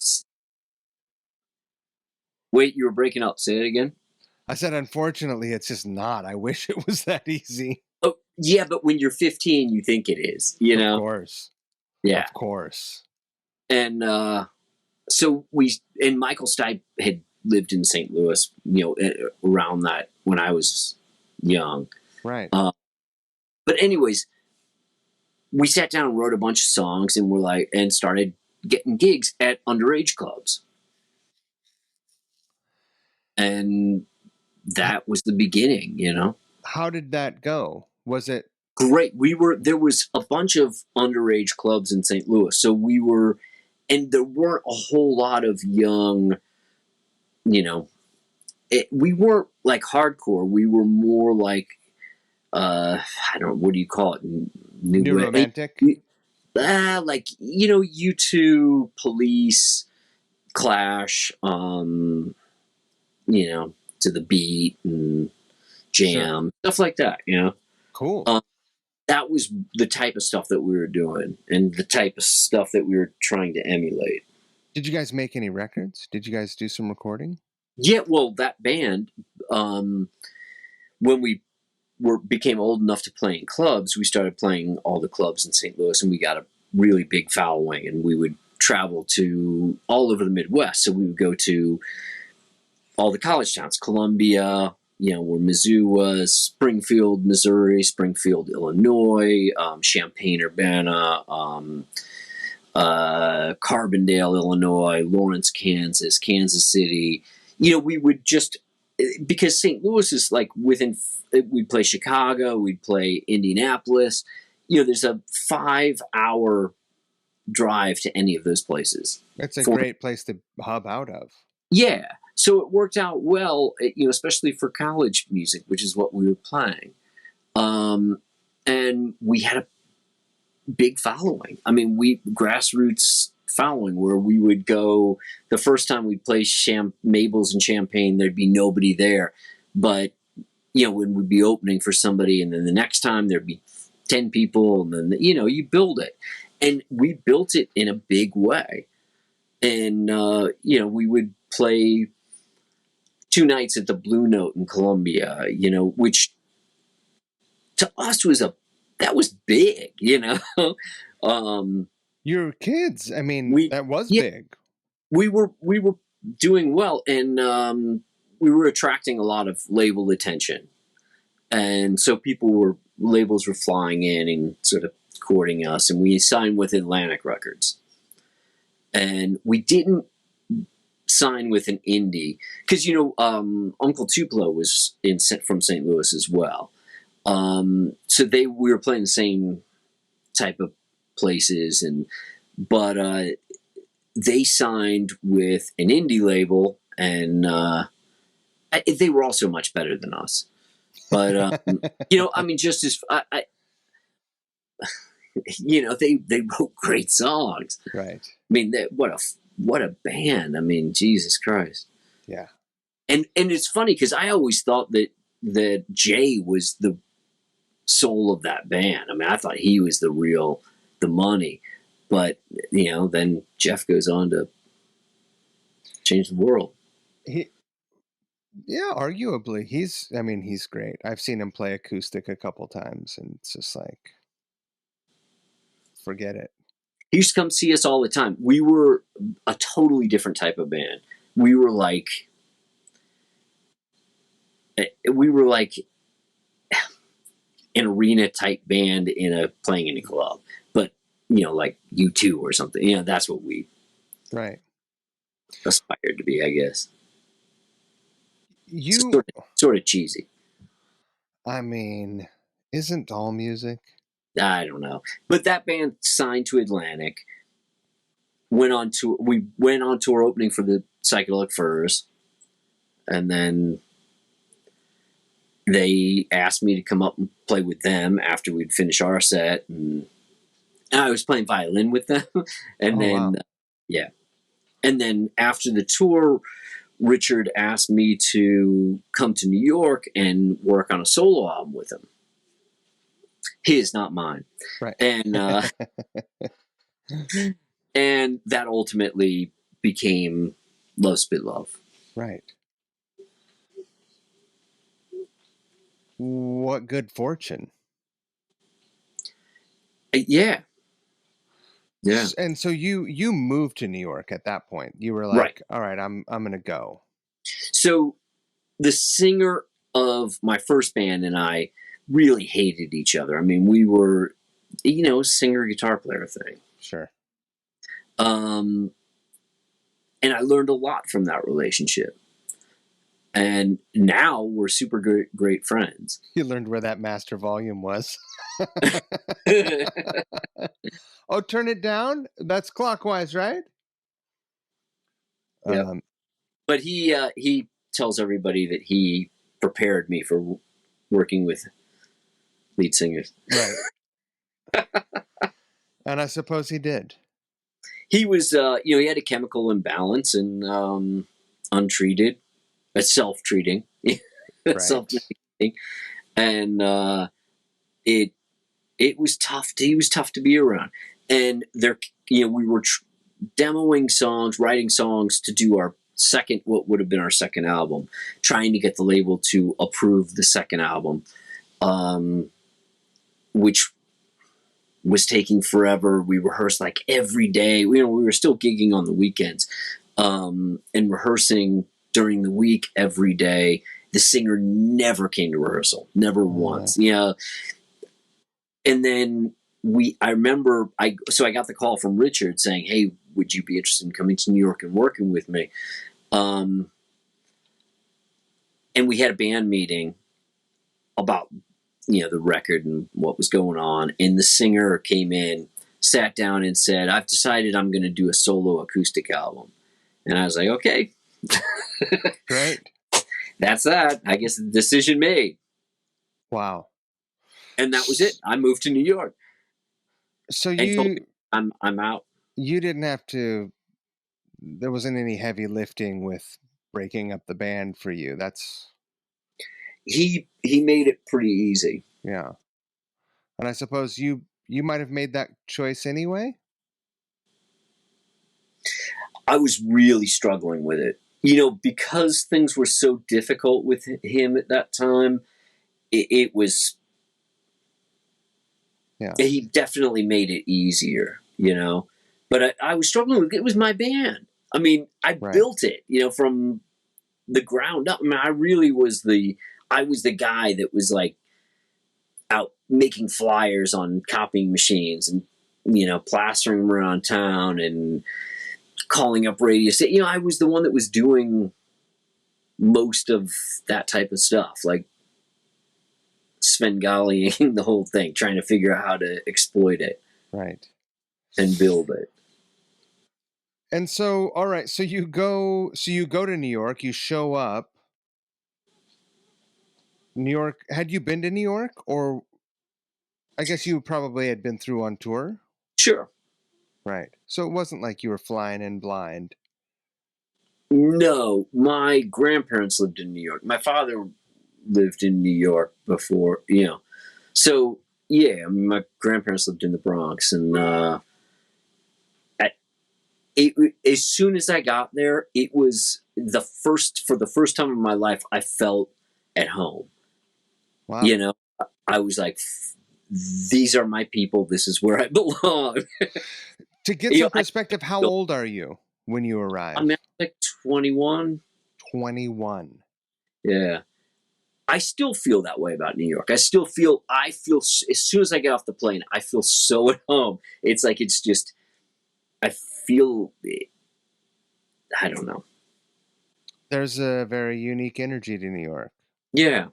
Wait, you were breaking up. Say it again. I said, unfortunately, it's just not. I wish it was that easy. Oh, yeah, but when you're 15, you think it is, you know? Of course. Yeah. Of course. And so Michael Stipe had lived in St. Louis, around that when I was young. Right. But anyways, we sat down and wrote a bunch of songs and started getting gigs at underage clubs. And that was the beginning, How did that go? Was it great? There was a bunch of underage clubs in St. Louis. So and there weren't a whole lot of young, we weren't like hardcore. We were more like, I don't know, what do you call it? New romantic? Like, U2, Police, Clash, to the beat and Jam, stuff like that, Cool. That was the type of stuff that we were doing and the type of stuff that we were trying to emulate. Did you guys make any records? Did you guys do some recording? Yeah, well, that band, when we became old enough to play in clubs, we started playing all the clubs in St. Louis, and we got a really big following, and we would travel to all over the Midwest. So we would go to all the college towns, Columbia, where Mizzou was, Springfield, Missouri, Springfield, Illinois, Champaign-Urbana, Carbondale, Illinois, Lawrence, Kansas, Kansas City. We would because St. Louis is like we'd play Chicago, we'd play Indianapolis. There's a 5-hour drive to any of those places. It's a great place to hub out of. Yeah. So it worked out well, especially for college music, which is what we were playing. And we had a big following. I mean, grassroots following where we would go. The first time we'd play Mabel's in Champaign, there'd be nobody there. But, when we'd be opening for somebody, and then the next time there'd be 10 people, and then, you build it. And we built it in a big way. And, we would play 2 nights at the Blue Note in Columbia, which to us that was big, You were kids. I mean, that was big. We were doing well, and we were attracting a lot of label attention. And so labels were flying in and sort of courting us, and we signed with Atlantic Records. And we didn't sign with an indie because Uncle Tupelo was from St. Louis as well, so we were playing the same type of places, but they signed with an indie label, and they were also much better than us, but I mean, just as they wrote great songs, right? I mean, what a band! I mean, Jesus Christ! Yeah, and it's funny because I always thought that Jay was the soul of that band. I mean, I thought he was the money, but then Jeff goes on to change the world. Yeah, arguably, he's great. I've seen him play acoustic a couple times, and it's just like, forget it. He used to come see us all the time. We were a totally different type of band. We were like an arena type band playing in a club, but like U2 or something. That's what we aspired to be, I guess. Sort of cheesy. I mean, isn't all music? I don't know, but that band signed to Atlantic. We went on tour opening for the Psychedelic Furs, and then they asked me to come up and play with them after we'd finish our set, and I was playing violin with them. And wow. And then after the tour, Richard asked me to come to New York and work on a solo album with him. His, not mine. Right. And And that ultimately became Love Spit Love. Right. What good fortune. Yeah. And so you moved to New York at that point. You were like, Right. all right, I'm going to go. So the singer of my first band and I really hated each other. I mean, we were, singer guitar player thing. Sure. And I learned a lot from that relationship. And now we're super great friends. You learned where that master volume was. Oh, turn it down? That's clockwise, right? Yeah. But he tells everybody that he prepared me for working with lead singers. Right. And I suppose he did. He was, he had a chemical imbalance and untreated, self-treating, Right. self-medicating, and it was tough. He was tough to be around, and we were demoing songs, writing songs to do what would have been our second album, trying to get the label to approve the second album, which was taking forever. We rehearsed like every day. We were still gigging on the weekends, and rehearsing during the week every day. The singer never came to rehearsal, never once. And then I remember I got the call from Richard saying, "Hey, would you be interested in coming to New York and working with me?" And we had a band meeting about the record and what was going on. And the singer came in, sat down, and said, "I've decided I'm going to do a solo acoustic album." And I was like, "Okay, Right. That's that. I guess the decision made." Wow. And that was it. I moved to New York. So and told me I'm out. You didn't have to. There wasn't any heavy lifting with breaking up the band for you. That's He made it pretty easy. Yeah. And I suppose you might have made that choice anyway. I was really struggling with it, because things were so difficult with him at that time. It was. Yeah. He definitely made it easier, But I was struggling with it. It was my band. I mean, I built it, from the ground up. I mean, I was the guy that was like out making flyers on copying machines and, plastering them around town and calling up radio. I was the one that was doing most of that type of stuff, like Svengali the whole thing, trying to figure out how to exploit it. Right. And build it. And so, all right, so you go to New York, you show up. New York, had you been to New York, or I guess you probably had been through on tour? Sure. Right. So it wasn't like you were flying in blind. No, my grandparents lived in New York. My father lived in New York before, So, yeah, I mean, my grandparents lived in the Bronx. And as soon as I got there, it was for the first time in my life, I felt at home. Wow. I was like, these are my people. This is where I belong. To get some perspective, how old are you when you arrived? I'm like 21. 21. Yeah. I still feel that way about New York. I feel as soon as I get off the plane, I feel so at home. It's like, I feel, I don't know. There's a very unique energy to New York. Yeah.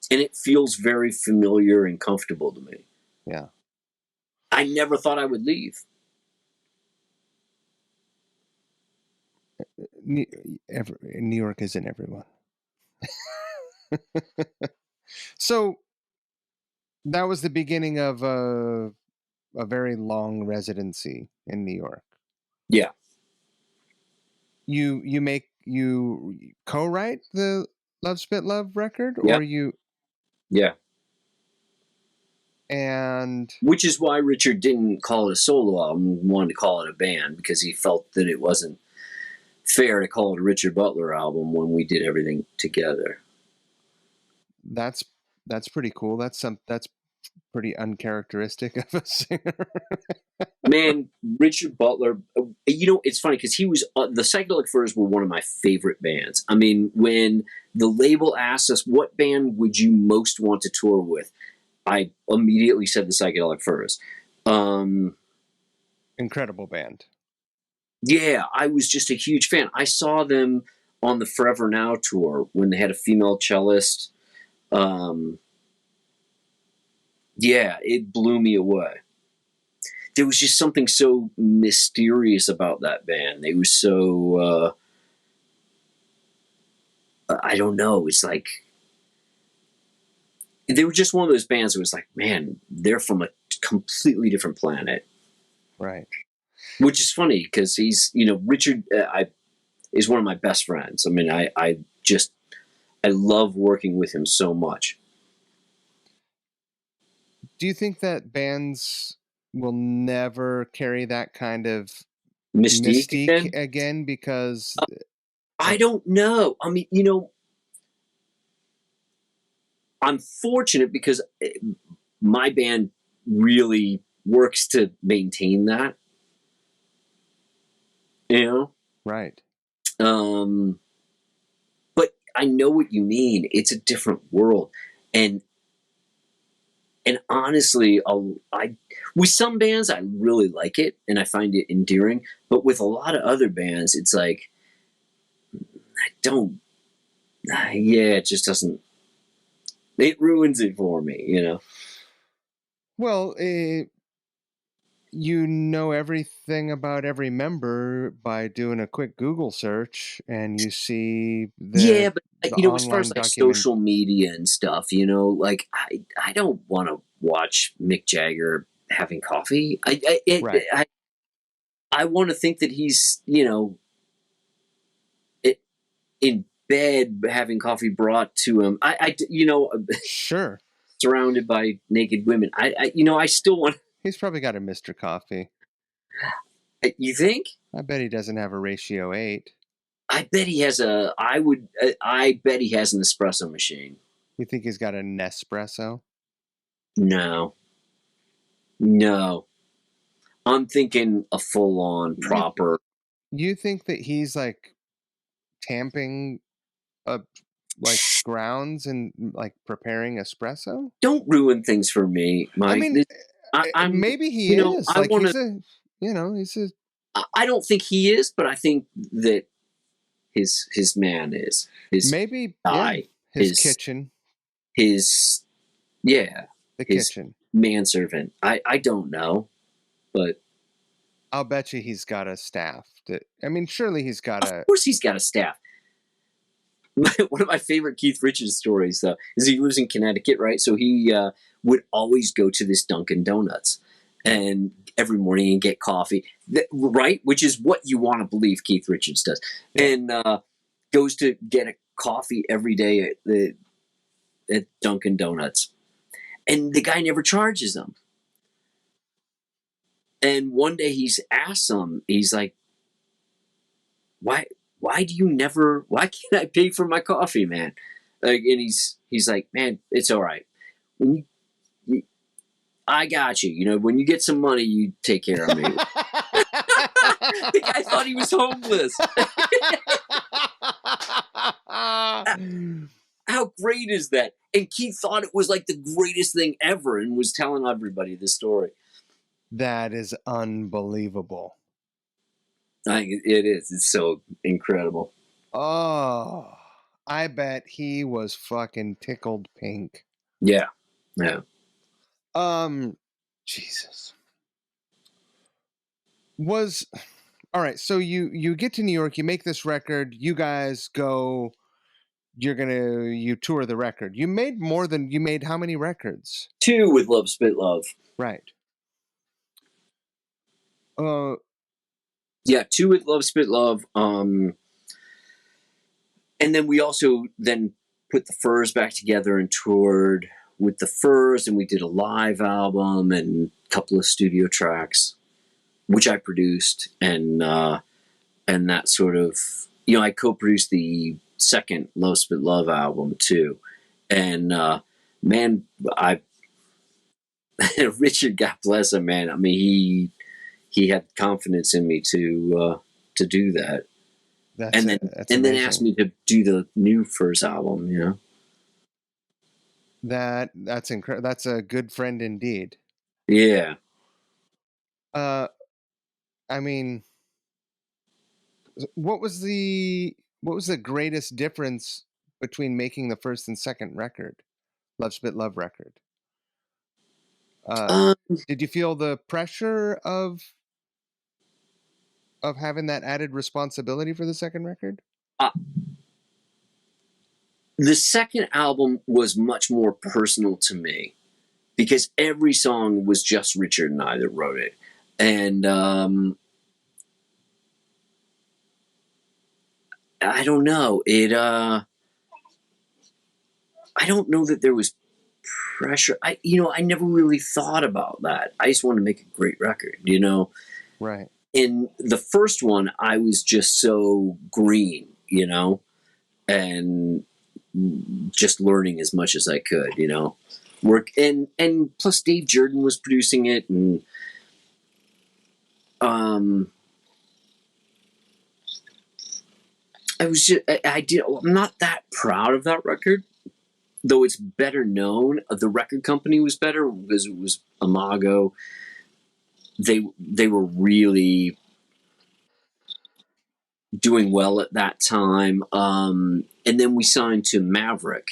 And it feels very familiar and comfortable to me. Yeah. I never thought I would leave. New York isn't everyone. So that was the beginning of a very long residency in New York. Yeah. You co-write the Love Spit Love record, Yep. or you? Yeah. And which is why Richard didn't call it a solo album, wanted to call it a band, because he felt that it wasn't fair to call it a Richard Butler album when we did everything together. That's pretty cool. That's pretty uncharacteristic of a singer. Man, Richard Butler, it's funny because he was, the Psychedelic Furs were one of my favorite bands. I mean, when the label asked us, what band would you most want to tour with? I immediately said the Psychedelic Furs. Incredible band. Yeah, I was just a huge fan. I saw them on the Forever Now tour when they had a female cellist. Yeah, it blew me away. There was just something so mysterious about that band. They were so, I don't know. It's like, they were just one of those bands that was like, man, they're from a completely different planet. Right. Which is funny because he's, Richard is one of my best friends. I mean, I love working with him so much. Do you think that bands will never carry that kind of Mystique again because I don't know. I mean, I'm fortunate because my band really works to maintain that. Right. But I know what you mean. It's a different world, and honestly, with some bands I really like it and I find it endearing, but with a lot of other bands, it's like I don't. Yeah, it just doesn't. It ruins it for me. Well, you know everything about every member by doing a quick Google search, and you see Yeah, but as far online as like document. social media and stuff, like I don't want to watch Mick Jagger having coffee. Right. I want to think that he's in bed having coffee brought to him. Sure. Surrounded by naked women. I still want. He's probably got a Mr. Coffee. You think? I bet he doesn't have a ratio 8. I bet he has I bet he has an espresso machine. You think he's got a Nespresso? No. I'm thinking a full-on proper. You think that he's like tamping up like grounds and like preparing espresso? Don't ruin things for me, Mike. I mean, I'm maybe he is. I like want he's a, he's a. I don't think he is, but I think that his man is his Maybe guy, his kitchen. His the his kitchen manservant. I don't know, but I'll bet you he's got a staff. I mean, surely he's got of course he's got a staff. One of my favorite Keith Richards stories, though, is he lives in Connecticut, right? So he would always go to this Dunkin' Donuts and every morning and get coffee, right? Which is what you want to believe Keith Richards does. Yeah. And goes to get a coffee every day at Dunkin' Donuts. And the guy never charges him. And one day he's asked him, he's like, why can't I pay for my coffee, man? And he's like, man, it's all right. I got you. When you get some money, you take care of me. The guy thought he was homeless. How great is that? And Keith thought it was like the greatest thing ever and was telling everybody this story. That is unbelievable. It is. It's so incredible. Oh, I bet he was fucking tickled pink. Yeah. Jesus. All right, so you get to New York, you make this record, you guys go, you tour the record. You made how many records? 2 with Love Spit Love. Right. Yeah, 2 with Love Spit Love. And then we also then put the Furs back together and toured with the Furs, and we did a live album and a couple of studio tracks, which I produced, and that sort of, I co-produced the second Love Spit Love album too, and man, Richard, God bless him, man. I mean, he had confidence in me to do that, and then asked me to do the new Furs album. That's incredible. That's a good friend indeed. Yeah. I mean, what was the greatest difference between making the first and second record, Love Spit Love record? Did you feel the pressure of having that added responsibility for the second record? The second album was much more personal to me because every song was just Richard and I that wrote it. And I don't know. I don't know that there was pressure. I never really thought about that. I just wanted to make a great record, Right. In the first one, I was just so green, and just learning as much as I could, work, and plus Dave Jordan was producing it, and I'm not that proud of that record, though it's better known. The record company was better because it was Imago. They were really doing well at that time. And then we signed to Maverick,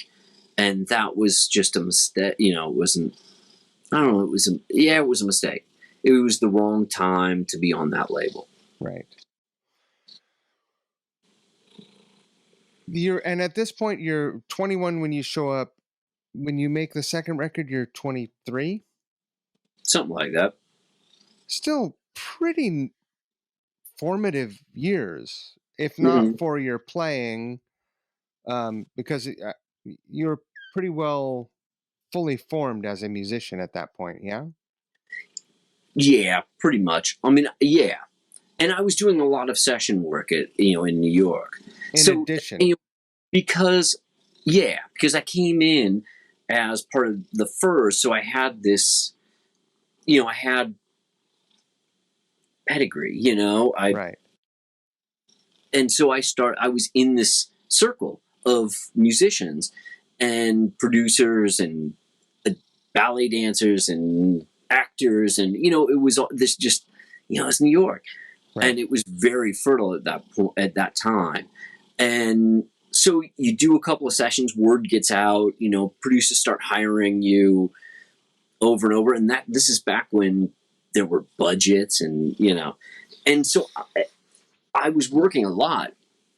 and that was just a mistake. It wasn't. I don't know. It was a mistake. It was the wrong time to be on that label. Right. And at this point, you're 21 when you show up. When you make the second record, you're 23. Something like that. Still pretty formative years, if not for your playing, because you're pretty well fully formed as a musician at that point. Yeah. Yeah, pretty much. I mean, yeah. And I was doing a lot of session work in New York. In addition, because I came in as part of the Furs, so I had this, I had pedigree, right. And so I was in this circle of musicians and producers and ballet dancers and actors, and it was this just, it's New York. Right. And it was very fertile at that time. And so you do a couple of sessions, word gets out, producers start hiring you over and over. And this is back when there were budgets and so I was working a lot.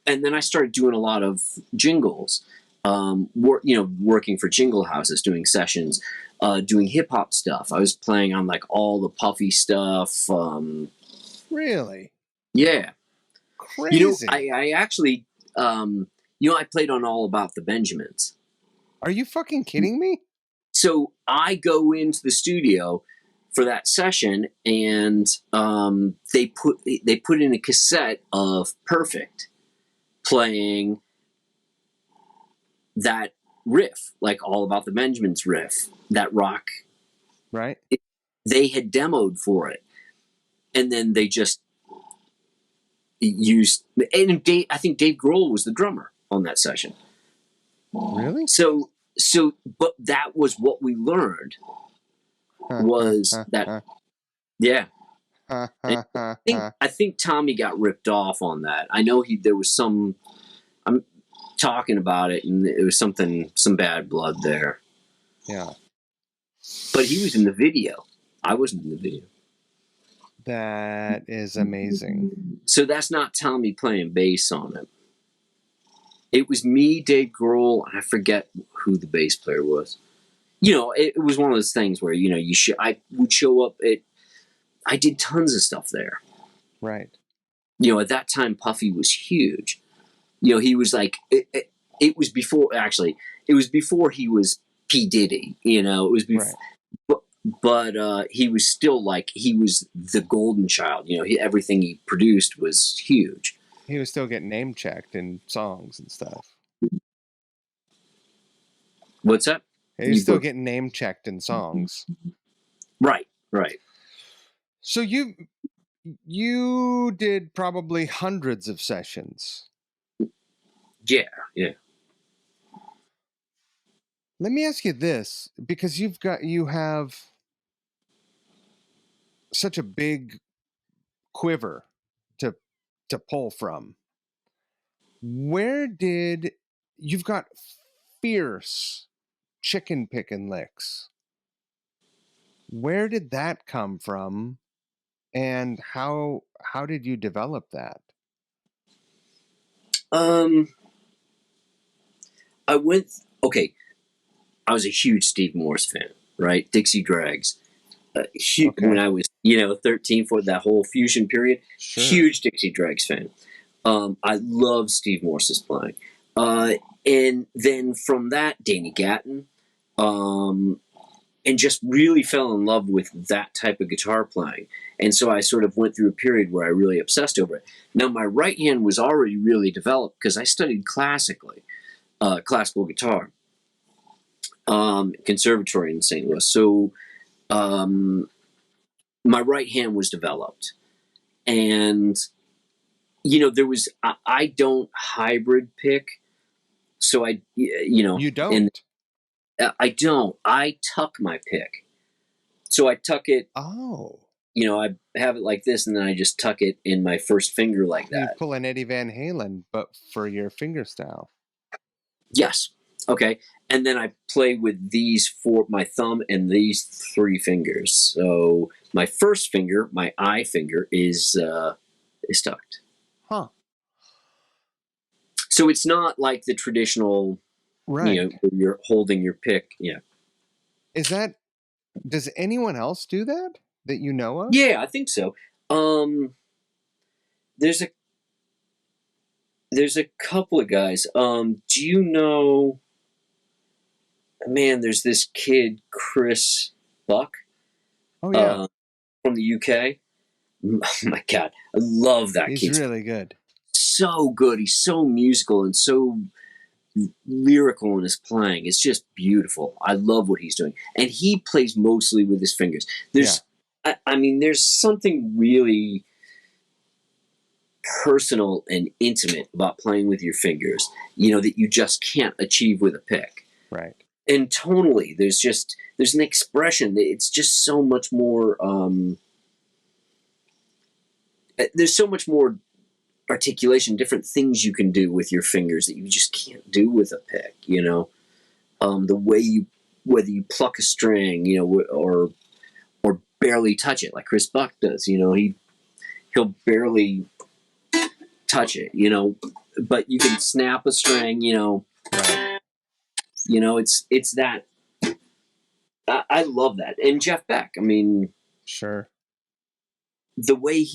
And then I started doing a lot of jingles, working for jingle houses, doing sessions, doing hip hop stuff. I was playing on like all the Puffy stuff. Really? Yeah. Crazy. I actually, I played on All About the Benjamins. Are you fucking kidding me? So I go into the studio for that session, and they put in a cassette of Perfect playing that riff, like All About the Benjamins riff, that rock. Right. They had demoed for it, and then they just used. And I think Dave Grohl was the drummer on that session. Really? So, but that was what we learned. Was that? Yeah. I think Tommy got ripped off on that. I know there was some. I'm talking about it, and it was some bad blood there. Yeah. But he was in the video. I wasn't in the video. That is amazing. So that's not Tommy playing bass on it. It was me, Dave Grohl, and I forget who the bass player was. It was one of those things where I would show up at. I did tons of stuff there. Right. At that time, Puffy was huge. He was like it was before. Actually, it was before he was P. Diddy, you know, it was before. Right. But he was still like, he was the golden child. You know, everything he produced was huge. He was still getting name checked in songs and stuff. What's that? He was still getting name checked in songs. Right. So you did probably hundreds of sessions. Yeah. Let me ask you this, because you have such a big quiver to pull from. You've got fierce chicken picking licks. Where did that come from, and how did you develop that? Okay. I was a huge Steve Morse fan, right? Dixie Dregs. Okay. When I was, 13, for that whole fusion period, Sure. Huge Dixie Dregs fan. I love Steve Morse's playing. And then from that, Danny Gatton, and just really fell in love with that type of guitar playing. And so I sort of went through a period where I really obsessed over it. Now, my right hand was already really developed because I studied classical guitar, conservatory in St. Louis. So my right hand was developed. And, I don't hybrid pick. So You don't? And I don't. I tuck my pick. So I tuck it. Oh. I have it like this, and then I just tuck it in my first finger like that. You pull an Eddie Van Halen, but for your finger style. Yes. Okay. And then I play with these my thumb and these 3 fingers. So my first finger, my I finger, is tucked. Huh. So it's not like the traditional, right, where you're holding your pick. Yeah. Does anyone else do that you know of? Yeah, I think so. There's a couple of guys. Do you know? Man, there's this kid, Chris Buck. Oh yeah, from the UK. Oh my God, I love that kid. He's really good. So good. He's so musical and so lyrical in his playing. It's just beautiful. I love what he's doing, and he plays mostly with his fingers. There's something really personal and intimate about playing with your fingers, that you just can't achieve with a pick. Right. And tonally, there's an expression that it's just so much more. There's so much more articulation, different things you can do with your fingers that you just can't do with a pick. The way whether you pluck a string, or barely touch it, like Chris Buck does. He'll barely touch it, but you can snap a string, Right. It's that. I love that. And Jeff Beck, sure. The way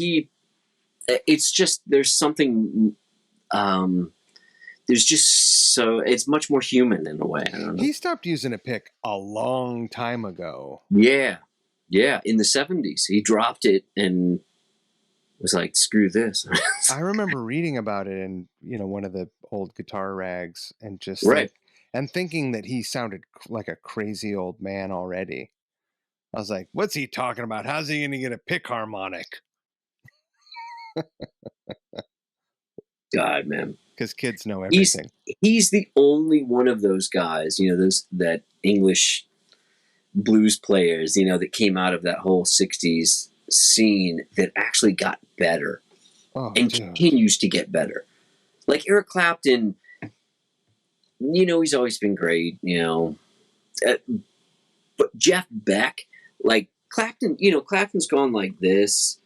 it's just, there's something, there's just it's much more human in a way. I don't know. He stopped using a pick a long time ago. Yeah. In the 70s, he dropped it and was like, screw this. I remember reading about it in, one of the old guitar rags, and just right. And thinking that he sounded like a crazy old man already. I was like, what's he talking about? How's he going to get a pick harmonic? God, man. Because kids know everything. He's the only one of those guys, that English blues players, that came out of that whole 60s scene that actually got better and continues to get better. Like Eric Clapton, he's always been great, but Jeff Beck, like Clapton, Clapton's gone like this,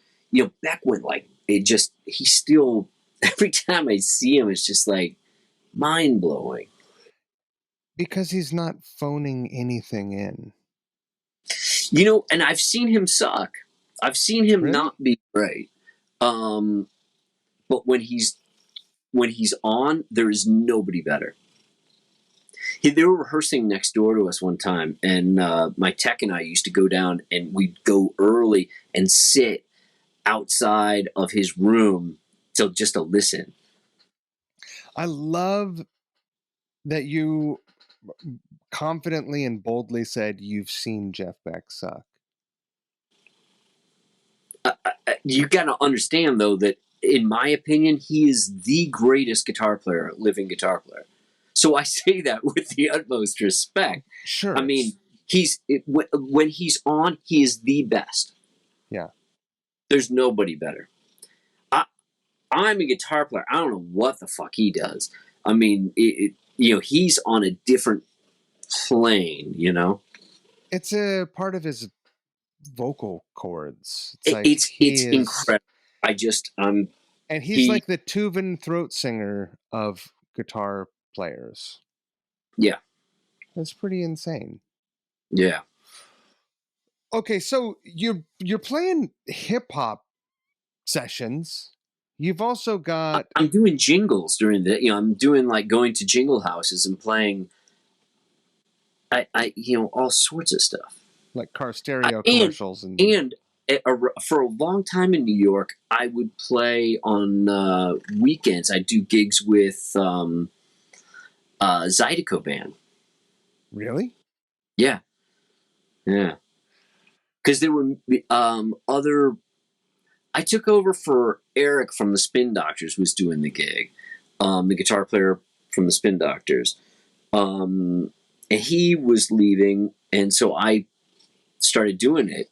Beck went like, he still, every time I see him, it's just like mind blowing. Because he's not phoning anything in. And I've seen him suck. I've seen him not be great. But when he's on, there is nobody better. They were rehearsing next door to us one time, and my tech and I used to go down, and we'd go early and sit outside of his room just to listen. I love that you confidently and boldly said you've seen Jeff Beck suck. You got to understand, though, that in my opinion, he is the greatest living guitar player. So I say that with the utmost respect. Sure. I mean, when he's on, he is the best. Yeah. There's nobody better. I'm a guitar player. I don't know what the fuck he does. I mean, he's on a different plane, It's a part of his vocal cords. It's incredible. And he's like the Tuvan throat singer of guitar players. Yeah. That's pretty insane. Yeah. Okay, so you're playing hip hop sessions. You've also got I'm doing jingles during I'm doing like going to jingle houses and playing all sorts of stuff. Like car stereo commercials and for a long time in New York, I would play on weekends. I do gigs with Zydeco Band. Really? Yeah. Because there were other. I took over for Eric from the Spin Doctors, who was doing the gig, the guitar player from the Spin Doctors, and he was leaving, and so I started doing it.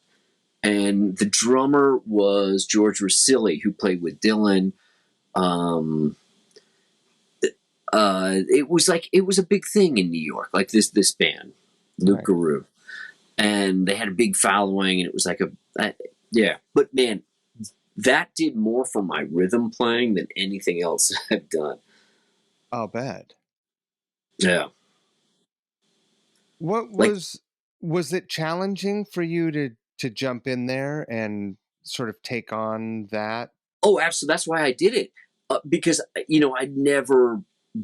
And the drummer was George Rosilli, who played with Dylan. It was a big thing in New York, like this band, Luke Guru, and they had a big following, and it was like yeah. But man, that did more for my rhythm playing than anything else I've done. I'll bet. Yeah. What was it challenging for you to jump in there and sort of take on that? Oh, absolutely. That's why I did it. Because, I'd never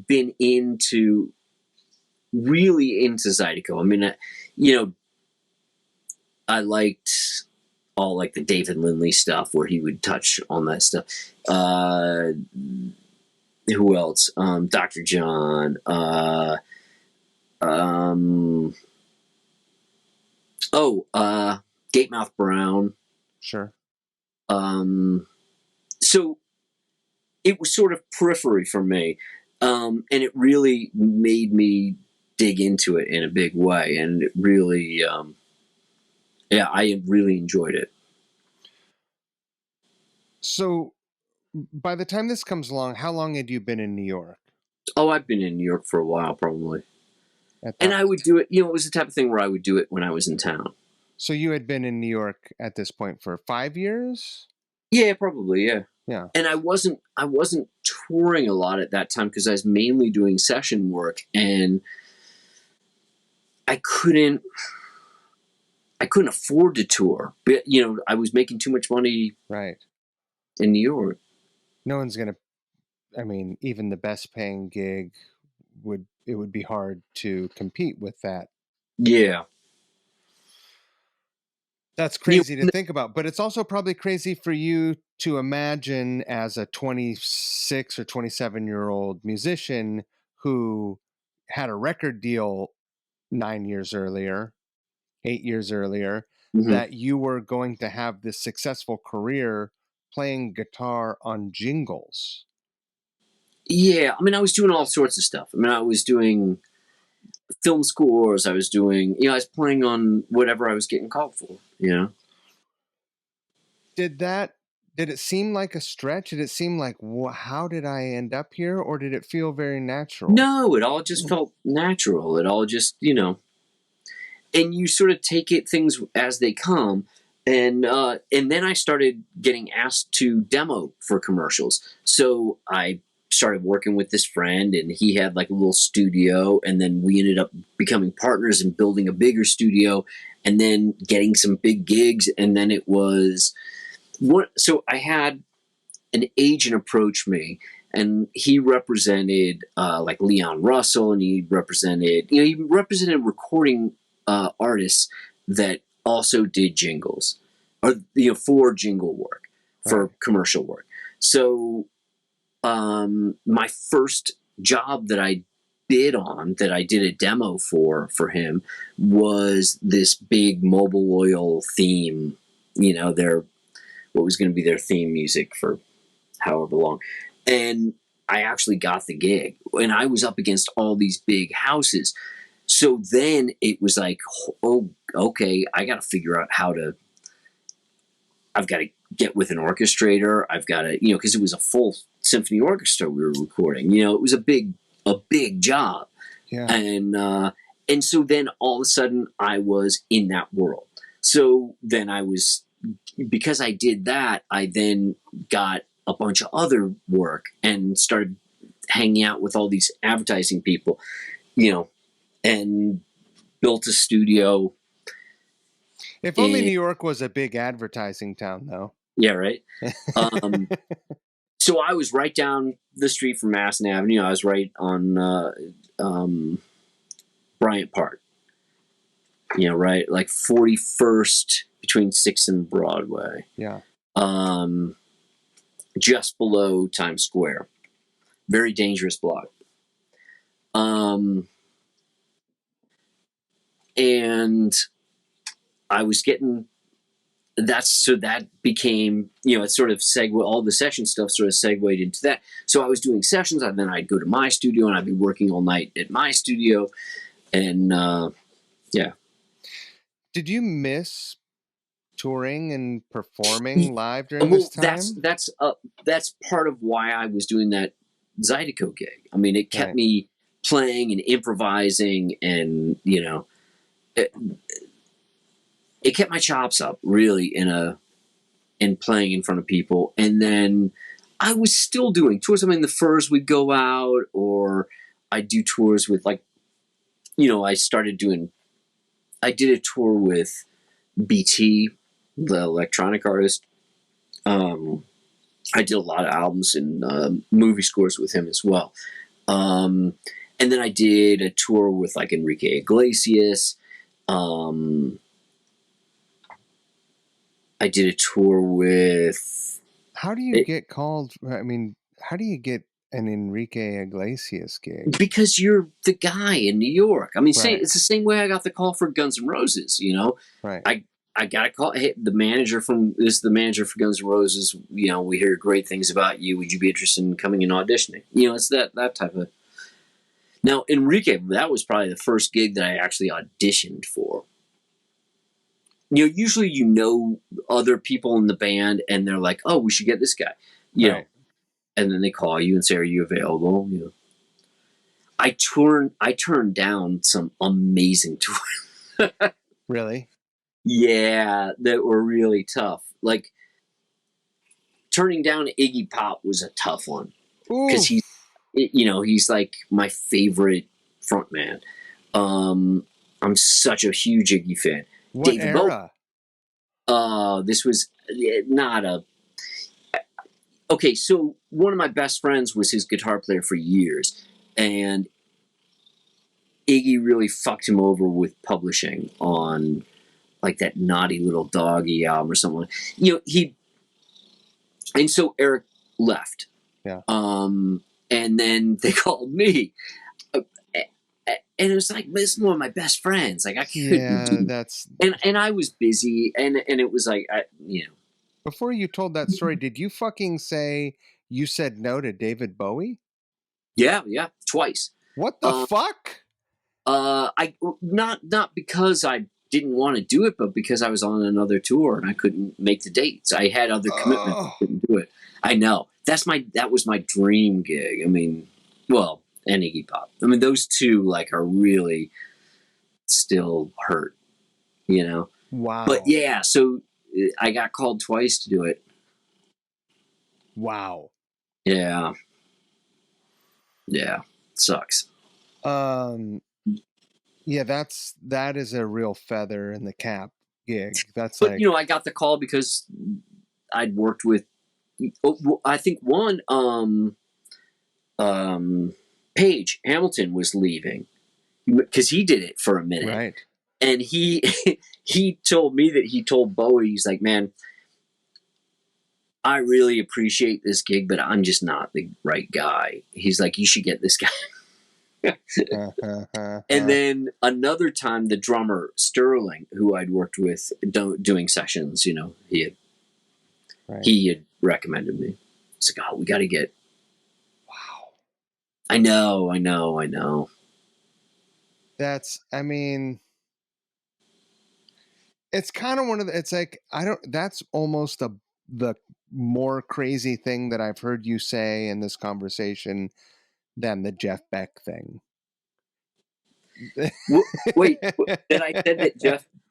been really into Zydeco. I mean, I liked all like the David Lindley stuff where he would touch on that stuff. Who else? Dr. John. Gatemouth Brown. Sure. So it was sort of periphery for me. And it really made me dig into it in a big way. And it really, I really enjoyed it. So by the time this comes along, how long had you been in New York? Oh, I've been in New York for a while, probably. And I would do it, it was the type of thing where I would do it when I was in town. So you had been in New York at this point for 5 years? Yeah, probably, yeah. Yeah. And I wasn't touring a lot at that time because I was mainly doing session work, and I couldn't afford to tour. But, I was making too much money in New York. No one's going to, even the best paying gig would be hard to compete with that. Yeah. That's crazy to think about, but it's also probably crazy for you to imagine as a 26 or 27-year-old musician who had a record deal 8 years earlier, mm-hmm. that you were going to have this successful career playing guitar on jingles. Yeah, I was doing all sorts of stuff. I was doing film scores. I was doing, I was playing on whatever I was getting called for, Did it seem like a stretch? Did it seem like, how did I end up here? Or did it feel very natural? No, it all just felt natural. It all just, and you sort of take things as they come. And then I started getting asked to demo for commercials. So I started working with this friend, and he had like a little studio, and then we ended up becoming partners and building a bigger studio, and then getting some big gigs. And then it was so I had an agent approach me, and he represented like Leon Russell, and he represented recording artists that also did jingles, or for jingle work, for commercial work. So my first job that I did a demo for him was this big Mobile Oil theme, what was going to be their theme music for however long. And I actually got the gig, and I was up against all these big houses. So then it was like, oh, okay, I got to figure out I've got to get with an orchestrator. I've got to, because it was a full symphony orchestra we were recording. It was a big job. Yeah. And so then all of a sudden I was in that world. So then because I did that, I then got a bunch of other work and started hanging out with all these advertising people, and built a studio. If only New York was a big advertising town, though. Yeah, right. So I was right down the street from Masson Avenue. I was right on Bryant Park. Right, like 41st between 6th and Broadway. Yeah. Just below Times Square. Very dangerous block. And I was getting that became, it sort of all the session stuff sort of segued into that. So I was doing sessions, and then I'd go to my studio, and I'd be working all night at my studio. And yeah. Did you miss touring and performing live during this time? That's part of why I was doing that Zydeco gig. I mean, it kept me playing and improvising, and it kept my chops up really in playing in front of people. And then I was still doing tours. I mean, the Furs would go out, or I'd do tours with I did a tour with BT, the electronic artist. I did a lot of albums and movie scores with him as well. And then I did a tour with like Enrique Iglesias. I did a tour with... How do you get called? I mean, how do you get an Enrique Iglesias gig? Because you're the guy in New York. I mean, it's the same way I got the call for Guns N' Roses, Right. I got a call. Hey, the manager for Guns N' Roses. We hear great things about you. Would you be interested in coming and auditioning? It's that type of... Now, Enrique, that was probably the first gig that I actually auditioned for. Usually other people in the band, and they're like, "Oh, we should get this guy," know, and then they call you and say, "Are you available?" I turned down some amazing tours. Really? Yeah, that were really tough. Like turning down Iggy Pop was a tough one because he's like my favorite frontman. I'm such a huge Iggy fan. What David era? This was not a... Okay, so one of my best friends was his guitar player for years, and Iggy really fucked him over with publishing on like that Naughty Little Doggy album or something. And so Eric left. Yeah. And then they called me. And it was like, this is one of my best friends. Like I couldn't and I was busy, and it was like Before you told that story, did you fucking say you said no to David Bowie? Yeah, twice. What the fuck? I not because I didn't want to do it, but because I was on another tour and I couldn't make the dates. I had other commitments. I couldn't do it. I know. That was my dream gig. I mean, well, and Iggy Pop. I mean, those two like are really still hurt, Wow. But yeah, so I got called twice to do it. Wow. Yeah. Yeah. Sucks. Yeah, that is a real feather in the cap gig. But I got the call because I'd worked with, I think one, Page Hamilton was leaving because he did it for a minute, Right. and he told me that he told Bowie, he's like, man, I really appreciate this gig, but I'm just not the right guy. He's like, you should get this guy. And then another time, the drummer Sterling, who I'd worked with doing sessions, he had recommended me. It's like, oh, we got to get. Wow. I know. That's, I mean, it's kind of one of the, it's like, that's almost the more crazy thing that I've heard you say in this conversation than the Jeff Beck thing. Wait, that I said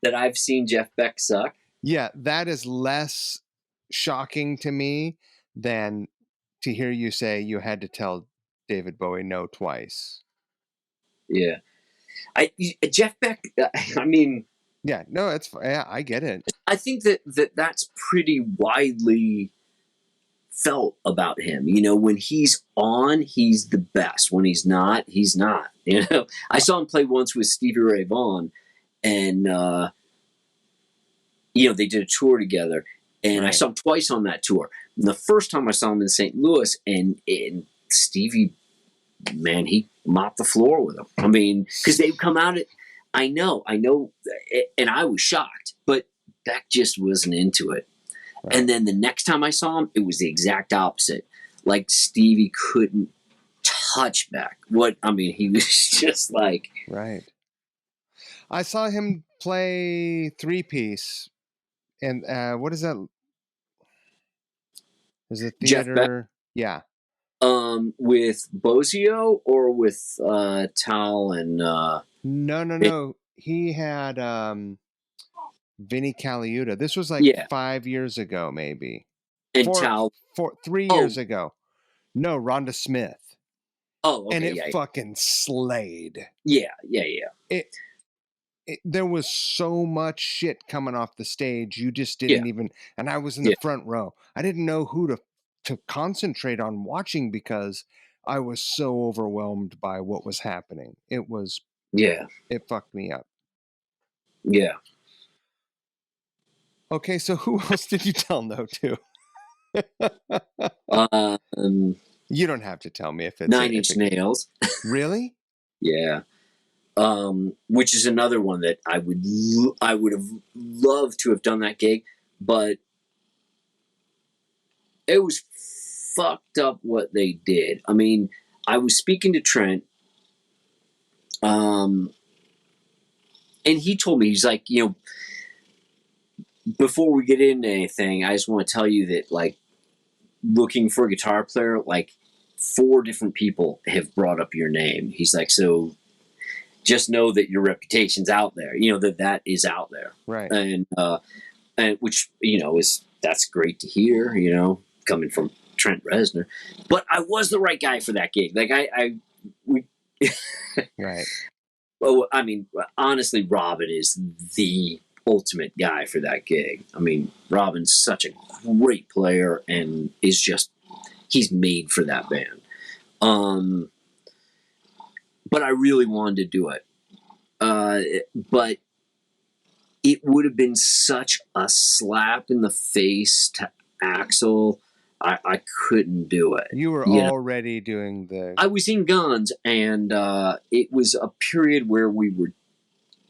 that I've seen Jeff Beck suck? Yeah, that is less shocking to me than to hear you say you had to tell David Bowie no twice. Yeah. Jeff Beck, I mean... Yeah, no, I get it. I think that's pretty widely felt about him. When he's on, he's the best. When he's not, he's not. I saw him play once with Stevie Ray Vaughan, and they did a tour together, and I saw him twice on that tour. And the first time I saw him in St. Louis, and Stevie, man, he mopped the floor with him. I mean, because they've come out at, I know, and I was shocked, but Beck just wasn't into it. Right. And then the next time I saw him, it was the exact opposite. Like, Stevie couldn't touch Beck. He was just like... Right. I saw him play 3-piece, and what is that? Is it theater? Jeff Beck? Yeah. With Bozio or with Tal and... No. He had Vinnie Caliuta. This was like 5 years ago, maybe. And Tal... 3 years ago. No, Rhonda Smith. Oh, okay, and it fucking slayed. Yeah. There was so much shit coming off the stage. You just didn't even... And I was in the front row. I didn't know who to concentrate on watching because I was so overwhelmed by what was happening. It was... Yeah. It fucked me up. Yeah. Okay, so who else did you tell no to? You don't have to tell me if it's... Nine Inch Nails. Really? Yeah. Which is another one that I would have loved to have done that gig, but it was fucked up what they did. I mean, I was speaking to Trent, and he told me, he's like, before we get into anything, I just want to tell you that, like, looking for a guitar player, like, 4 different people have brought up your name. He's like, so just know that your reputation's out there, that is out there. Right. And which, that's great to hear, coming from Trent Reznor. But I was the right guy for that gig. Like, we right. Well, I mean, honestly, Robin is the ultimate guy for that gig. I mean, Robin's such a great player and is just, he's made for that band. But I really wanted to do it. But it would have been such a slap in the face to Axl. I couldn't do it. You were already doing the... I was in Guns, and it was a period where we were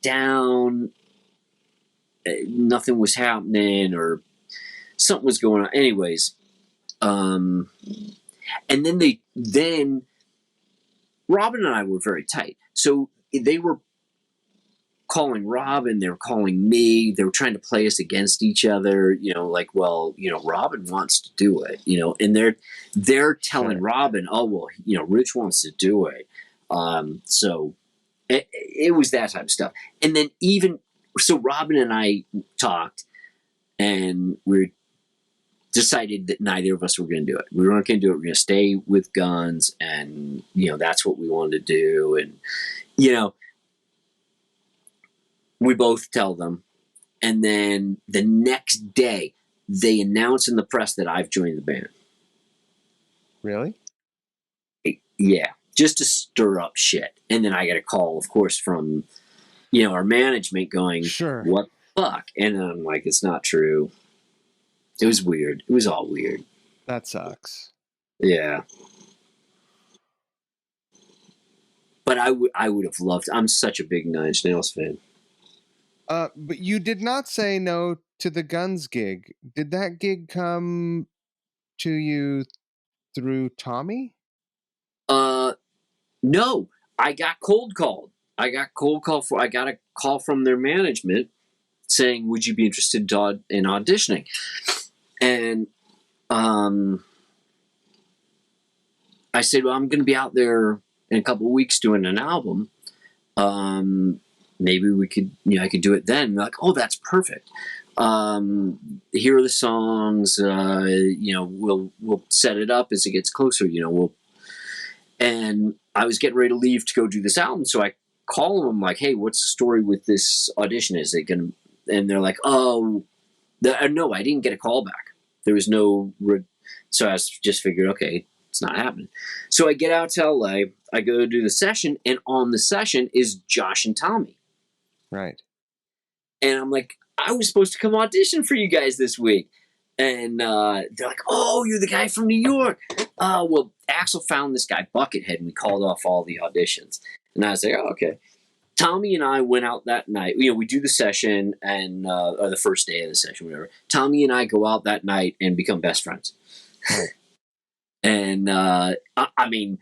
down. Nothing was happening, or something was going on. Anyways, and then Robin and I were very tight. So they were calling Robin, they were calling me, they were trying to play us against each other, like, well, Robin wants to do it, and they're telling Robin, oh, well, Rich wants to do it. So it was that type of stuff. And then so Robin and I talked, and we decided that neither of us were going to do it. We weren't going to do it. We're going to stay with Guns, and, that's what we wanted to do. And, we both tell them. And then the next day, they announce in the press that I've joined the band. Really? Yeah, just to stir up shit. And then I got a call, of course, from, our management going, Sure. what the fuck? And then I'm like, it's not true. It was weird. It was all weird. That sucks. Yeah. But I would have loved, I'm such a big Nine Inch Nails fan. But you did not say no to the Guns gig. Did that gig come to you through Tommy? No, I got cold called. I got a call from their management saying, would you be interested in auditioning? And I said, well, I'm going to be out there in a couple of weeks doing an album. Maybe we could, I could do it then. They're like, oh, that's perfect. Here are the songs. We'll set it up as it gets closer. And I was getting ready to leave to go do this album, so I call them like, hey, what's the story with this audition? Is it gonna? And they're like, oh, no, I didn't get a call back. There was no. So I just figured, okay, it's not happening. So I get out to LA. I go to do the session, and on the session is Josh and Tommy. Right. And I'm like, I was supposed to come audition for you guys this week. And they're like, oh, you're the guy from New York. Well, Axl found this guy, Buckethead, and we called off all the auditions. And I was like, oh, okay. Tommy and I went out that night. We do the session, and or the first day of the session, whatever. Tommy and I go out that night and become best friends. Right. And, I mean,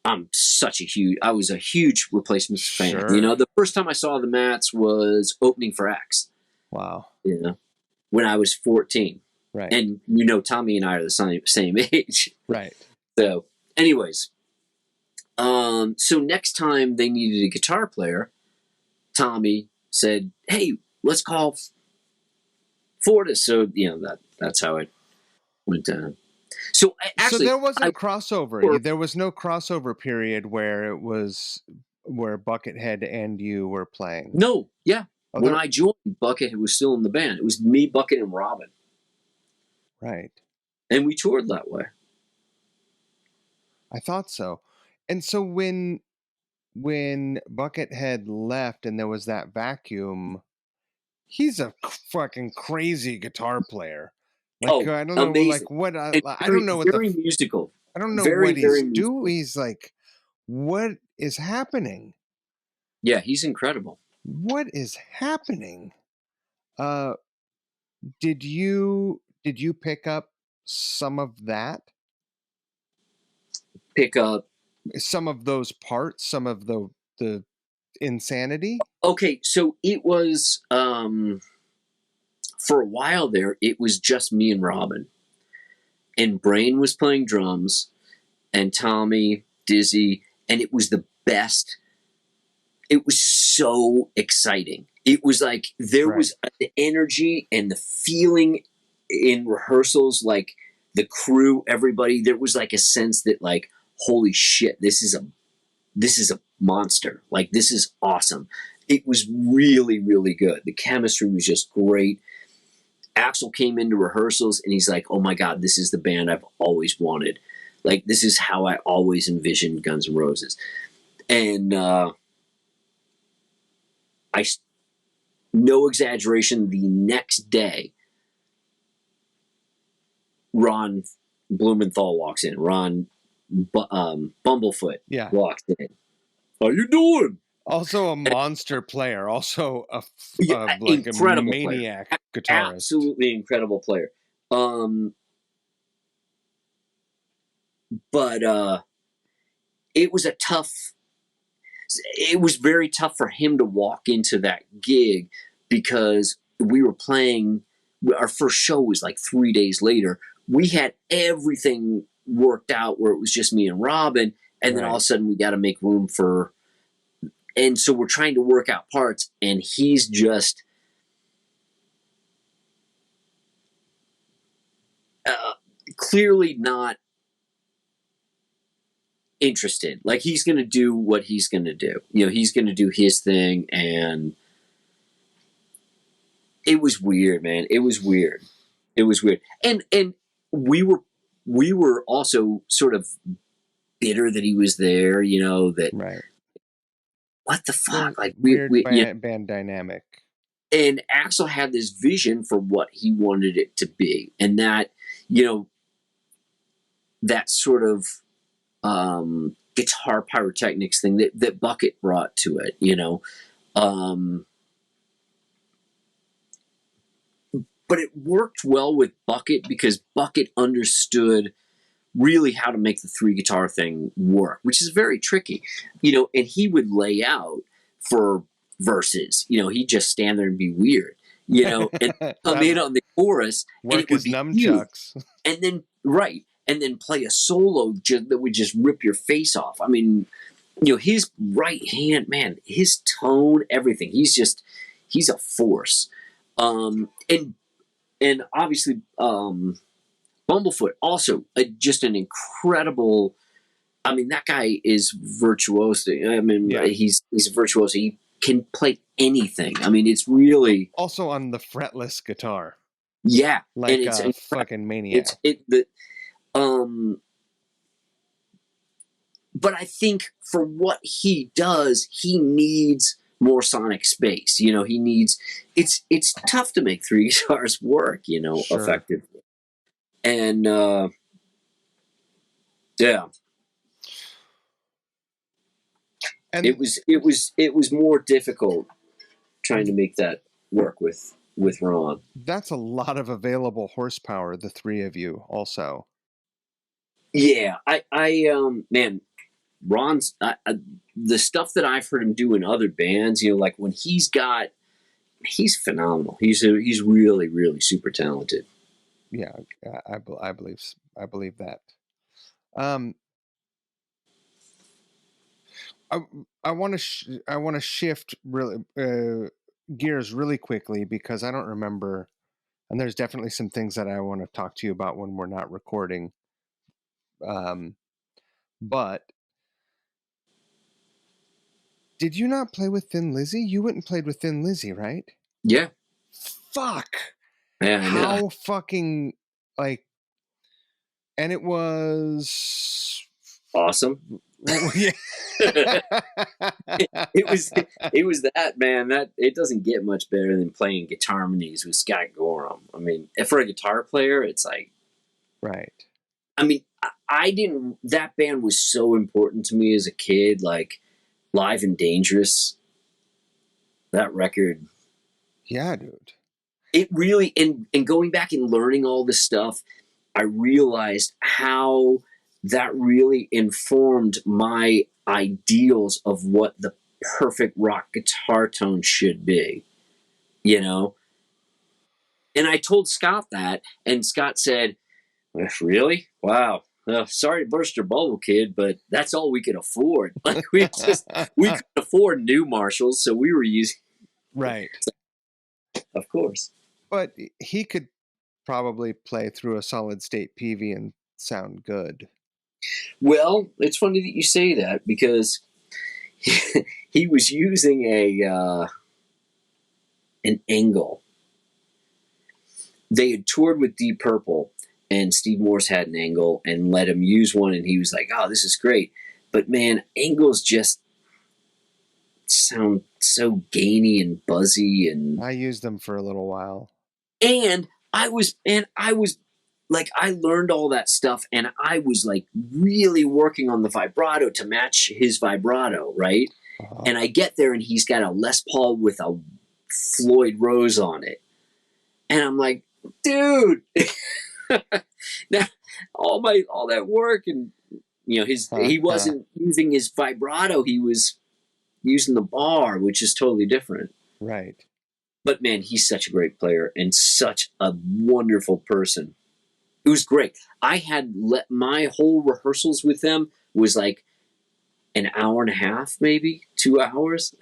I was a huge Replacements fan. Sure. The first time I saw the Mats was opening for X. Wow. When I was 14. Right. And Tommy and I are the same age. Right. So, anyways, so next time they needed a guitar player, Tommy said, hey, let's call Fortus. So, that's how it went down. So, actually, there wasn't a crossover. There was no crossover period where Buckethead and you were playing. No, yeah. When I joined, Buckethead was still in the band. It was me, Bucket, and Robin. Right. And we toured that way. I thought so. And so when Buckethead left and there was that vacuum, he's a fucking crazy guitar player. Like, I don't know, amazing. like what I don't know what very musical. I don't know very, what he's musical. doing. He's like, what is happening? Yeah, he's incredible. What is happening? Did you pick up some of that? Pick up some of those parts, some of the insanity? Okay, so it was for a while there, it was just me and Robin. And Brain was playing drums, and Tommy, Dizzy, and it was the best. It was so exciting. It was like there was the energy and the feeling in rehearsals, like the crew, everybody. There was like a sense that, like, holy shit, this is a monster. Like, this is awesome. It was really, really good. The chemistry was just great. Axl came into rehearsals and he's like, oh my God, this is the band I've always wanted. Like, this is how I always envisioned Guns N' Roses. And no exaggeration, the next day, Ron Blumenthal walks in. Ron Bumblefoot walks in. How you doing? Also a monster player. Also like incredible a maniac player. Guitarist. Absolutely incredible player. But it was very tough for him to walk into that gig because we were playing. Our first show was like 3 days later. We had everything worked out where it was just me and Robin, and then all of a sudden we got to make room for. And so we're trying to work out parts, and he's just clearly not interested. Like, he's going to do what he's going to do. He's going to do his thing, and it was weird, man. It was weird. And we were also sort of bitter that he was there, that Right. what the fuck? Like Weird we band dynamic. and Axl had this vision for what he wanted it to be. And that, that sort of guitar pyrotechnics thing that Bucket brought to it, but it worked well with Bucket because Bucket understood really how to make the three guitar thing work, which is very tricky, and he would lay out for verses, he'd just stand there and be weird, and come in on the chorus and it would be nunchucks. huge. And then, right. And then play a solo that would just rip your face off. I mean, his right hand, man, his tone, everything. He's a force. And obviously, Bumblefoot also just an incredible. I mean, that guy is virtuoso. I mean, he's a virtuoso. He can play anything. I mean, it's really also on the fretless guitar. Yeah, like and it's a fucking maniac. But I think for what he does, he needs more sonic space. He needs. It's tough to make three guitars work. Sure. Effectively. And yeah, and it was more difficult trying to make that work with Ron. That's a lot of available horsepower. The three of you also. Yeah, man, Ron's the stuff that I've heard him do in other bands. Like when he's phenomenal. He's really, really super talented. Yeah, I believe that. I want to shift really gears really quickly because I don't remember, and there's definitely some things that I want to talk to you about when we're not recording. But did you not play with Thin Lizzy? You went and played with Thin Lizzy, right? Yeah. Fuck. Yeah, how fucking and it was awesome. Yeah. it was that, man. That it doesn't get much better than playing guitar harmonies with Scott Gorham. I mean, for a guitar player, it's like right. I mean, I didn't. That band was so important to me as a kid. Like Live and Dangerous. That record. Yeah, dude. It really and going back and learning all this stuff, I realized how that really informed my ideals of what the perfect rock guitar tone should be, And I told Scott that, and Scott said, "Really? Wow. Sorry to burst your bubble, kid, but that's all we could afford. Like we couldn't afford new Marshalls, so we were using right. Of course, but he could probably play through a solid state PV and sound good." Well, it's funny that you say that because he was using an Engel. They had toured with Deep Purple, and Steve Morse had an Engel and let him use one, and he was like, "Oh, this is great." But man, Engels just sound so gainy and buzzy, and I used them for a little while. And I was like, I learned all that stuff, and I was like really working on the vibrato to match his vibrato, right? Uh-huh. And I get there, and he's got a Les Paul with a Floyd Rose on it, and I'm like, dude, now all that work, and he wasn't using his vibrato; he was using the bar, which is totally different, right? But man, he's such a great player and such a wonderful person. It was great. I had my whole rehearsals with them was like an hour and a half, maybe 2 hours.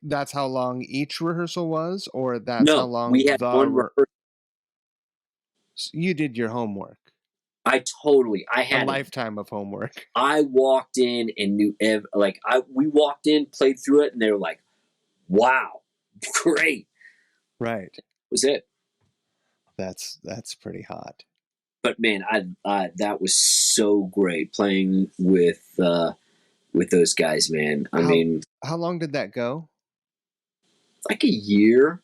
That's how long each rehearsal was, or that's how long we had one rehearsal. You did your homework. I had a lifetime of homework. I walked in and knew we walked in, played through it, and they were like, "Wow, great!" Right. That was it. That's pretty hot. But man, I that was so great playing with those guys, man. I mean, how long did that go? like a year,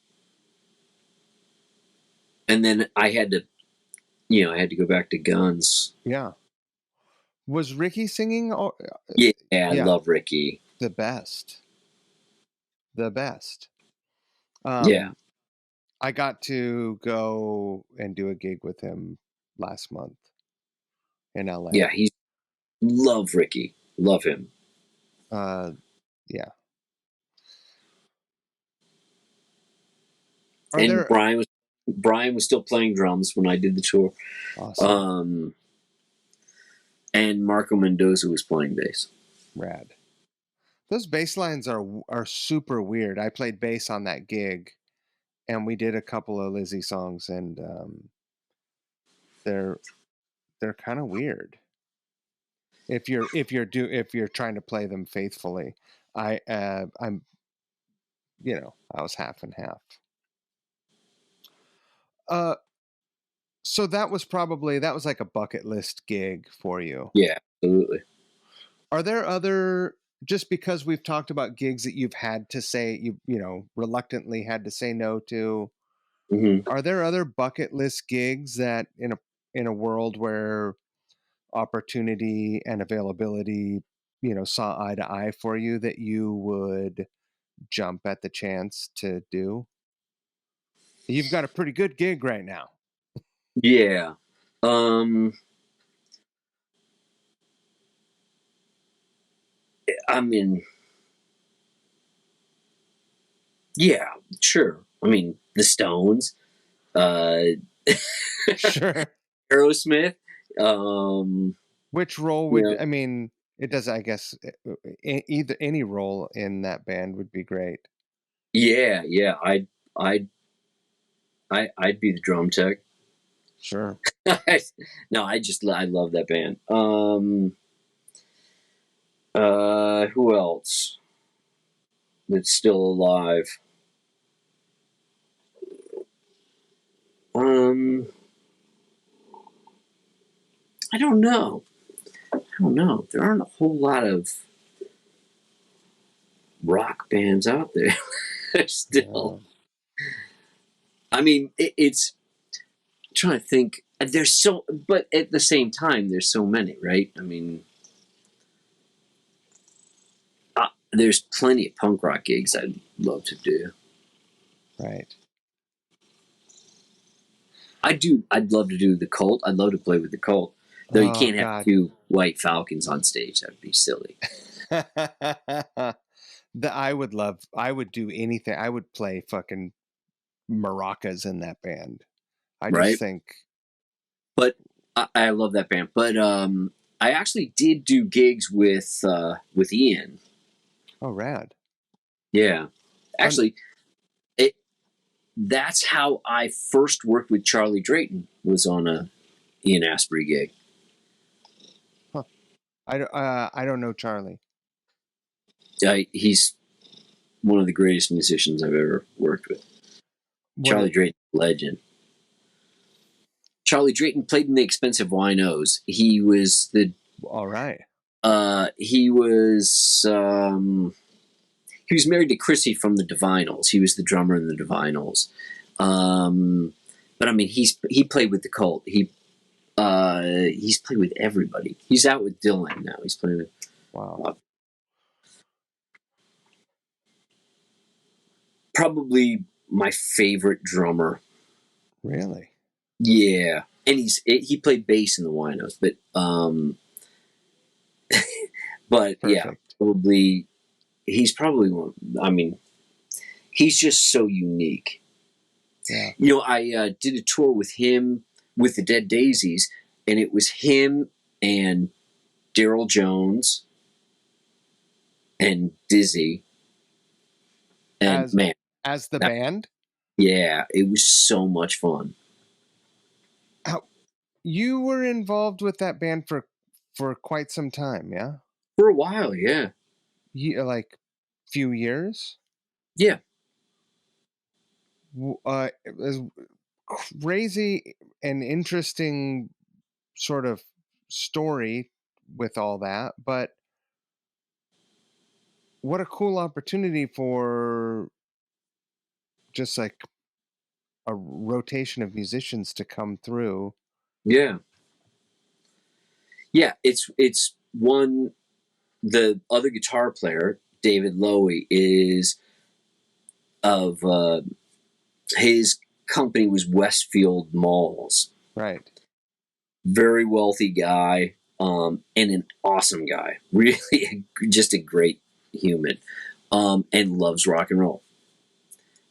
and then I had to, I had to go back to Guns. Yeah. Was Ricky singing? Yeah, I Yeah, love Ricky. the best. The best. Yeah, I got to go and do a gig with him last month in LA. yeah, he's love Ricky, love him. Uh, yeah. Are And there Brian was still playing drums when I did the tour. awesome, And Marco Mendoza was playing bass. rad? Those bass lines are super weird. I played bass on that gig, and we did a couple of Lizzy songs, and they're kind of weird. If you're trying to play them faithfully, I'm I was half and half. Uh, so that was like a bucket list gig for you. Yeah, absolutely. Are there other, just because we've talked about gigs that you've had to say reluctantly had to say no to, Mm-hmm. are there other bucket list gigs that in a world where opportunity and availability, saw eye to eye for you, that you would jump at the chance to do? You've got a pretty good gig right now. Yeah. I mean, yeah, sure. I mean, the Stones, uh, Sure. Aerosmith. Which role You would, know, I mean, it does, I guess, either any role in that band would be great. yeah. I'd be the drum tech. Sure. No, I love that band. Who else that's still alive? Um, I don't know. There aren't a whole lot of rock bands out there still. I mean, it's I'm trying to think. There's so, but at the same time, there's so many, right? I mean, there's plenty of punk rock gigs I'd love to do. Right. I'd love to do the Cult. I'd love to play with the Cult. Though you Oh can't have God. two White Falcons on stage. That'd be silly. I would do anything. I would play fucking maracas in that band. I just Right? think, But I love that band. But I actually did do gigs with Ian. oh, rad. Yeah, Um, actually, it that's how I first worked with Charlie Drayton. Was on a Ian Astbury gig. huh. I don't know Charlie. He's one of the greatest musicians I've ever worked with. What Charlie it, Drayton, legend. Charlie Drayton played in the Expensive Winos. He was the all right. he was married to Chrissy from the Divinals. He was the drummer in the Divinals. But I mean, he played with the Cult. He's played with everybody. He's out with Dylan now. He's playing with. Wow. Probably my favorite drummer. Really? Yeah, and he played bass in the Winos, but yeah, Perfect. probably he's probably one. I mean, he's just so unique. Yeah. I did a tour with him with the Dead Daisies, and it was him and Daryl Jones and Dizzy, and As man, the band? yeah, it was so much fun. How, you were involved with that band for quite some time, yeah? For a while, yeah. Like few years? Yeah. It was crazy and interesting sort of story with all that, but what a cool opportunity for just like a rotation of musicians to come through. Yeah. Yeah, it's one. The other guitar player, David Lowy, is of his company was Westfield Malls. Right. Very wealthy guy, and an awesome guy. Really, just a great human, and loves rock and roll.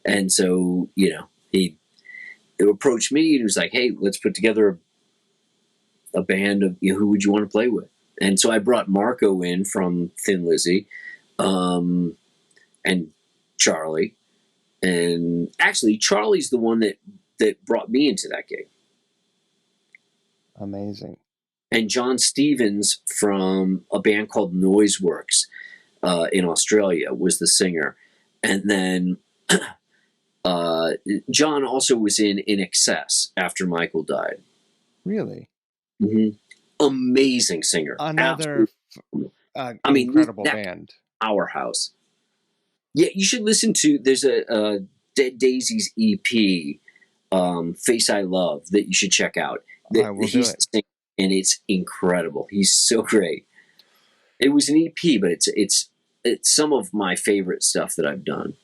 And so, he approached me and he was like, "Hey, let's put together a band of who would you want to play with?" And so I brought Marco in from Thin Lizzy, and Charlie. And actually, Charlie's the one that brought me into that gig. Amazing. And John Stevens from a band called Noiseworks in Australia was the singer. And then John also was in Excess after Michael died. Really? Mm-hmm. Amazing singer. Another incredible band. Powerhouse. Yeah, you should listen to. There's a Dead Daisies EP, "Face I Love," that you should check out. I will do it, and it's incredible. He's so great. It was an EP, but it's some of my favorite stuff that I've done.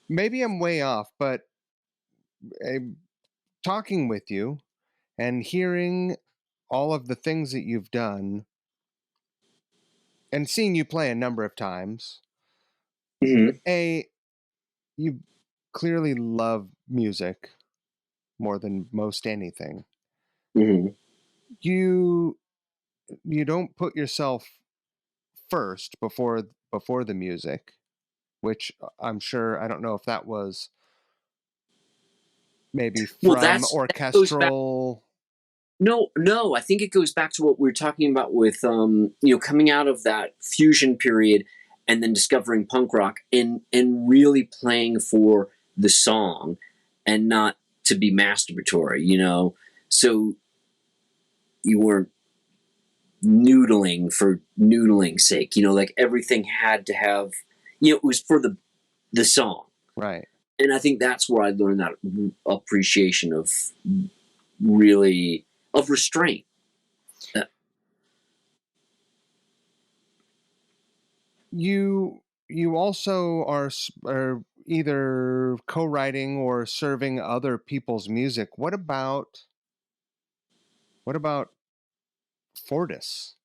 Maybe I'm way off, but talking with you and hearing all of the things that you've done and seeing you play a number of times, Mm-hmm. You clearly love music more than most anything. Mm-hmm. You don't put yourself first before the music, which I'm sure, I don't know if that was maybe from orchestral. No, I think it goes back to what we were talking about with coming out of that fusion period and then discovering punk rock and really playing for the song and not to be masturbatory, so you weren't noodling for noodling's sake, like everything had to have, it was for the song. Right. And I think that's where I learned that appreciation of really of restraint. You also are either co-writing or serving other people's music. What about Fortus?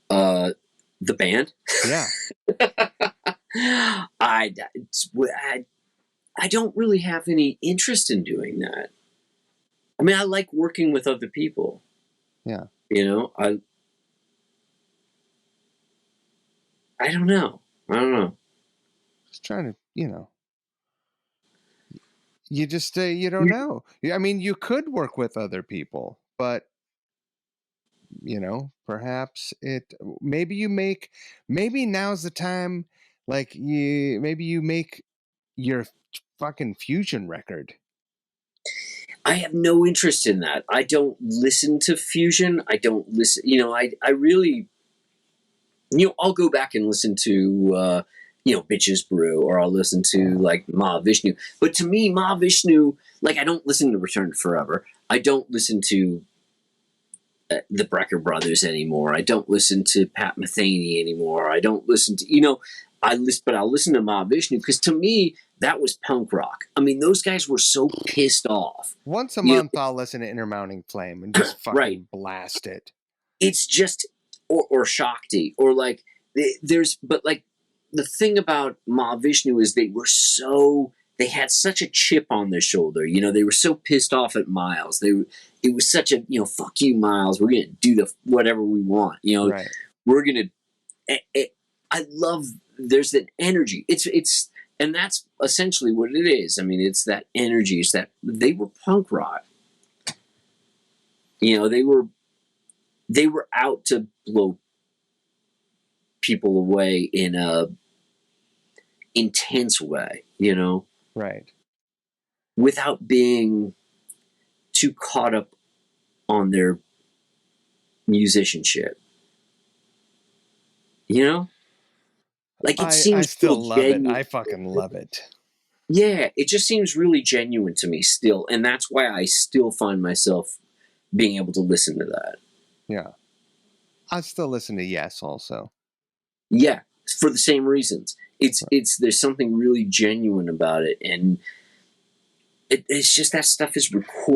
The band? Yeah. I don't really have any interest in doing that. I mean, I like working with other people. Yeah. I don't know. Just trying to, you just you don't know. I mean, you could work with other people, but perhaps maybe now's the time, like maybe you make your fucking fusion record. I have no interest in that. I don't listen to fusion. I don't listen. I really. I'll go back and listen to Bitches Brew, or I'll listen to like Mahavishnu. But to me, Mahavishnu, like I don't listen to Return to Forever. I don't listen to the Brecker Brothers anymore. I don't listen to Pat Metheny anymore. I don't listen to but I'll listen to Mahavishnu because to me that was punk rock. I mean, those guys were so pissed off. Once a month, I'll listen to Intermounting Flame and just fucking blast it. It's just or Shakti or like but like the thing about Mahavishnu is they had such a chip on their shoulder. They were so pissed off at Miles. It was such a fuck you, Miles. We're gonna do whatever we want. Right. We're gonna. I love. There's that energy. It's and that's essentially what it is. I mean, it's that energy. It's that they were punk rock. They were out to blow people away in a intense way. Right. without being too caught up on their musicianship. You know? Like, it I seems still real love it. genuine. I fucking love it. Yeah, it just seems really genuine to me still. And that's why I still find myself being able to listen to that. Yeah. I still listen to Yes also. Yeah, for the same reasons. It's there's something really genuine about it, and it's just that stuff is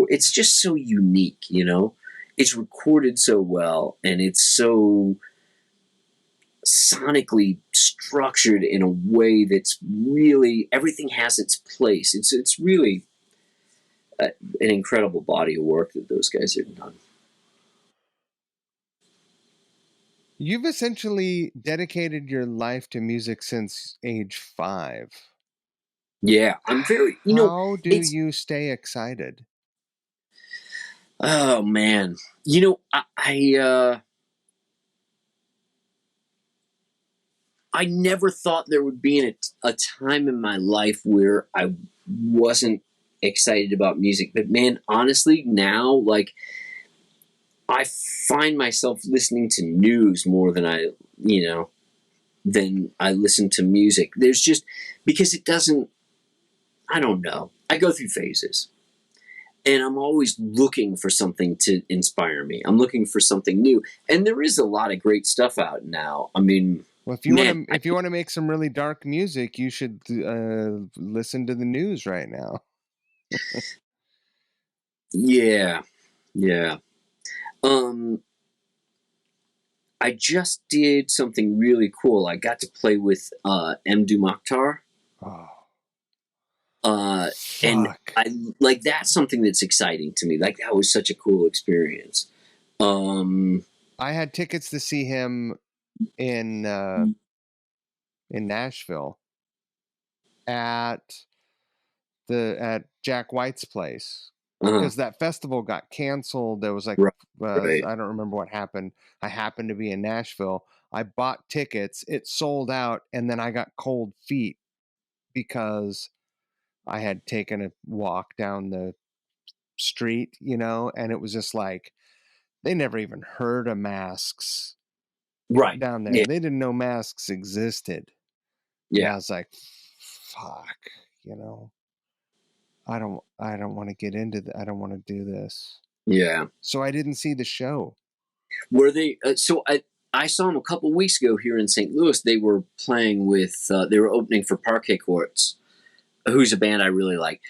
it's just so unique, you know? It's recorded so well, and it's so sonically structured in a way that's really, everything has its place. It's really an incredible body of work that those guys have done. You've essentially dedicated your life to music since age 5. Yeah, I'm very, How do it's, you stay excited? oh man, I never thought there would be a time in my life where I wasn't excited about music. But man, honestly, now, like, I find myself listening to news more than than I listen to music. There's just, because it doesn't, I don't know. I go through phases. And I'm always looking for something to inspire me. I'm looking for something new. And there is a lot of great stuff out now. I mean, Well, if you want to make some really dark music, you should listen to the news right now. yeah, yeah. Um, I just did something really cool. I got to play with Mdu Mokhtar. Oh, And fuck. I like, that's something that's exciting to me. Like, that was such a cool experience. I had tickets to see him in Nashville at Jack White's place, uh-huh, because that festival got canceled. There was like right, right, I don't remember what happened. I happened to be in Nashville. I bought tickets. It sold out, and then I got cold feet because I had taken a walk down the street, and it was just like they never even heard of masks right. down there. Yeah, They didn't know masks existed. And yeah, I was like, fuck, you know. I don't want to get into I don't want to do this. yeah. So I didn't see the show. Were they? So I saw them a couple weeks ago here in St. Louis. They were playing with. They were opening for Parquet Courts, who's a band I really like.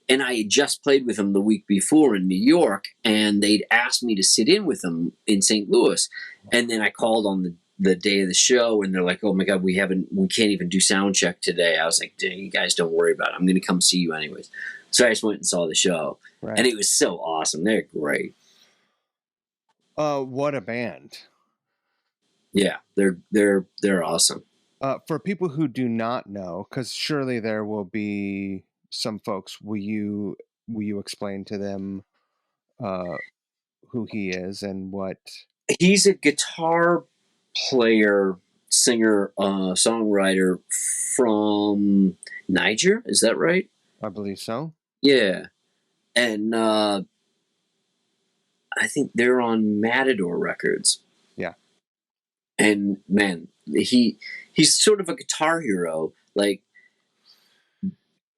And I had just played with them the week before in New York, and they'd asked me to sit in with them in St. Louis. And then I called on the day of the show, and they're like, "Oh my god, we can't even do sound check today." I was like, "You guys don't worry about it. I'm going to come see you anyways." So I just went and saw the show, Right. and it was so awesome. They're great. What a band. Yeah, they're awesome. For people who do not know, because surely there will be some folks, will you explain to them uh, who he is and what? He's a guitar player, singer, songwriter from Niger. Is that right? I believe so. Yeah, and I think they're on Matador Records. Yeah. And man, he's sort of a guitar hero, like,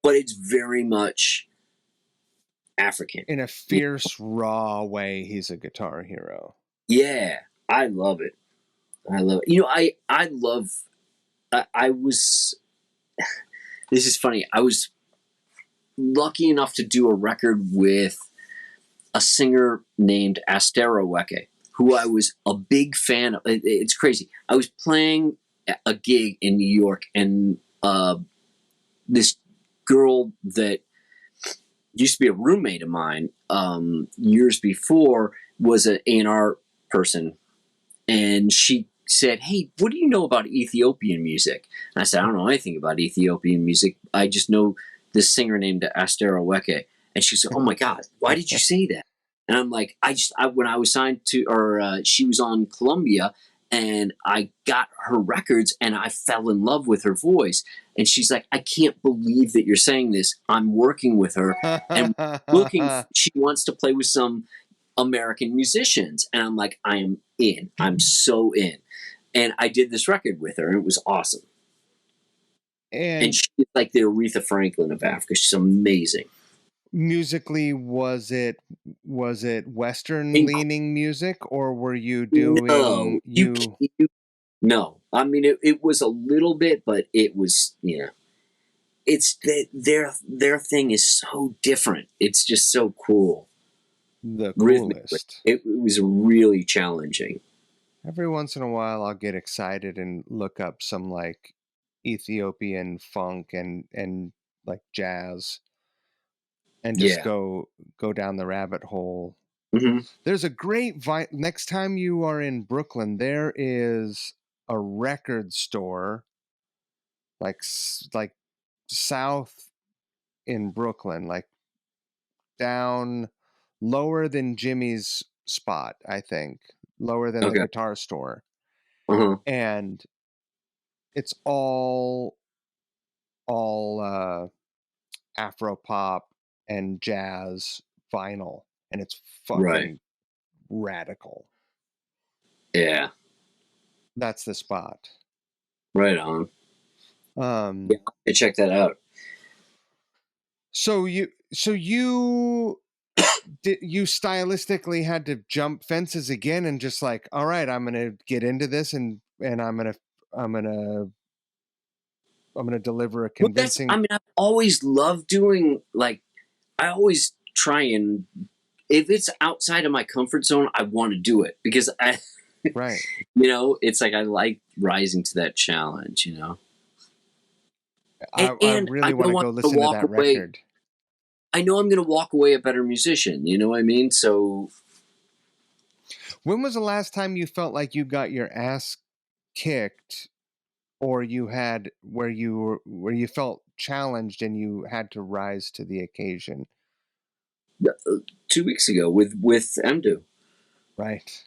but it's very much African. In a fierce, raw way, he's a guitar hero. Yeah, I love it. I love it. I love. I was. This is funny. I was lucky enough to do a record with a singer named Asteroweke, who I was a big fan of. It's crazy. I was playing a gig in New York, and this girl that used to be a roommate of mine years before was an A&R person, and she said, "Hey, what do you know about Ethiopian music?" And I said, "I don't know anything about Ethiopian music. I just know this singer named Asteroweke." And she said, "Oh my God, why did you say that?" And I'm like, when I was signed to, or she was on Columbia, and I got her records and I fell in love with her voice. And she's like, I can't believe that you're saying this. I'm working with her and she wants to play with some American musicians. And I'm like, I am in. I'm so in. And I did this record with her and it was awesome. And she's like the Aretha Franklin of Africa. She's amazing. Musically, was it Western leaning music, or were you doing No, I mean it was a little bit, but it was it's their thing is so different. It's just so cool. The coolest. It was really challenging. Every once in a while, I'll get excited and look up some like Ethiopian funk and like jazz, and just go down the rabbit hole. Mm-hmm. There's a great next time you are in Brooklyn, there is a record store like south in Brooklyn, like down lower than Jimmy's spot, I think, lower than the guitar store. Uh-huh. And it's all Afro pop and jazz vinyl, and it's fucking radical. Yeah, that's the spot. Right on. Yeah, check that out. So you stylistically had to jump fences again and just like, all right, I'm gonna get into this and I'm gonna deliver a convincing. I mean, I've always loved doing, like, I always try and, if it's outside of my comfort zone, I want to do it because right. It's like I like rising to that challenge. I really want to go listen to that record. I know I'm going to walk away a better musician. You know what I mean? So, when was the last time you felt like you got your ass kicked, or you had where you felt challenged and you had to rise to the occasion? 2 weeks ago with Mdu. Right.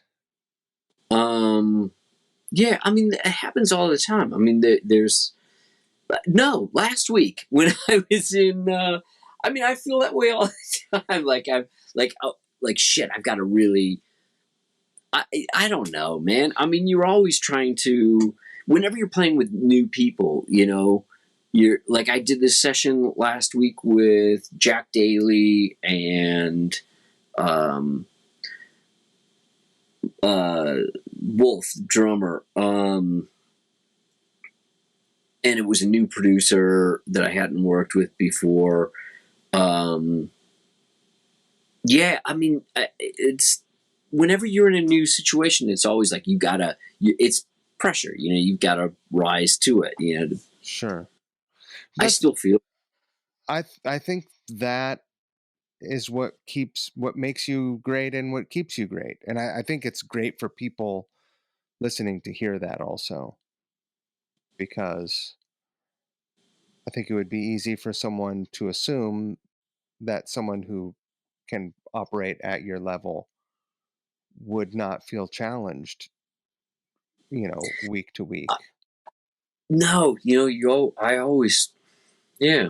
Yeah, I mean, it happens all the time. I mean, there's last week when I was in. I mean, I feel that way all the time. Like shit. I've got to really. I don't know, man. I mean, you're always trying to. Whenever you're playing with new people, you're like, I did this session last week with Jack Daly and Wolf, drummer, and it was a new producer that I hadn't worked with before. Yeah, I mean, it's whenever you're in a new situation, it's always like it's pressure. You've got to rise to it. Sure. I still feel. I think that is what makes you great and what keeps you great, and I think it's great for people listening to hear that also, because I think it would be easy for someone to assume that someone who can operate at your level would not feel challenged, week to week. No, I always, yeah.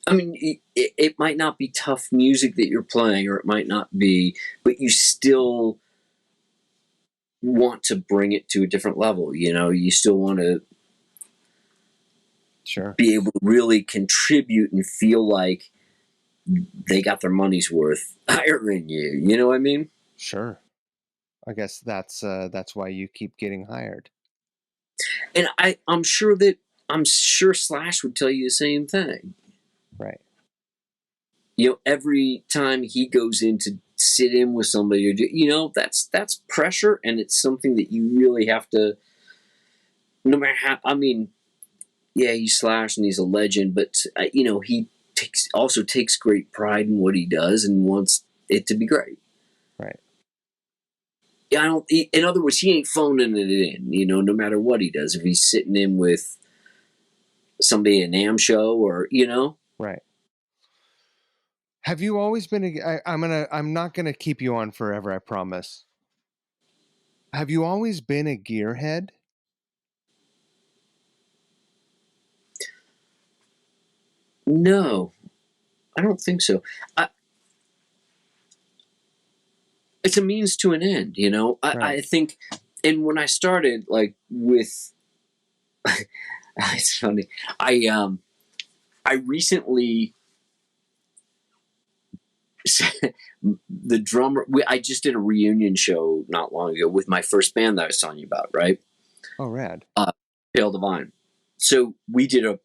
I mean, it might not be tough music that you're playing, or it might not be, but you still want to bring it to a different level. You still want to be able to really contribute and feel like they got their money's worth hiring you. You know what I mean? Sure. I guess that's why you keep getting hired. And I'm sure Slash would tell you the same thing. Right. Every time he goes in to sit in with somebody, that's pressure, and it's something that you really have to. No matter how, I mean, yeah, he's Slash and he's a legend, but he also takes great pride in what he does and wants it to be great. Right. Yeah, in other words, he ain't phoning it in. No matter what he does, if he's sitting in with somebody at a NAMM show or Right. Have you always been? I'm not gonna keep you on forever, I promise. Have you always been a gearhead? No, I don't think so. It's a means to an end, you know. Right. I think, and when I started, like with, it's funny. I recently the drummer. I just did a reunion show not long ago with my first band that I was telling you about, right? Oh, rad. Pale Divine. So we did a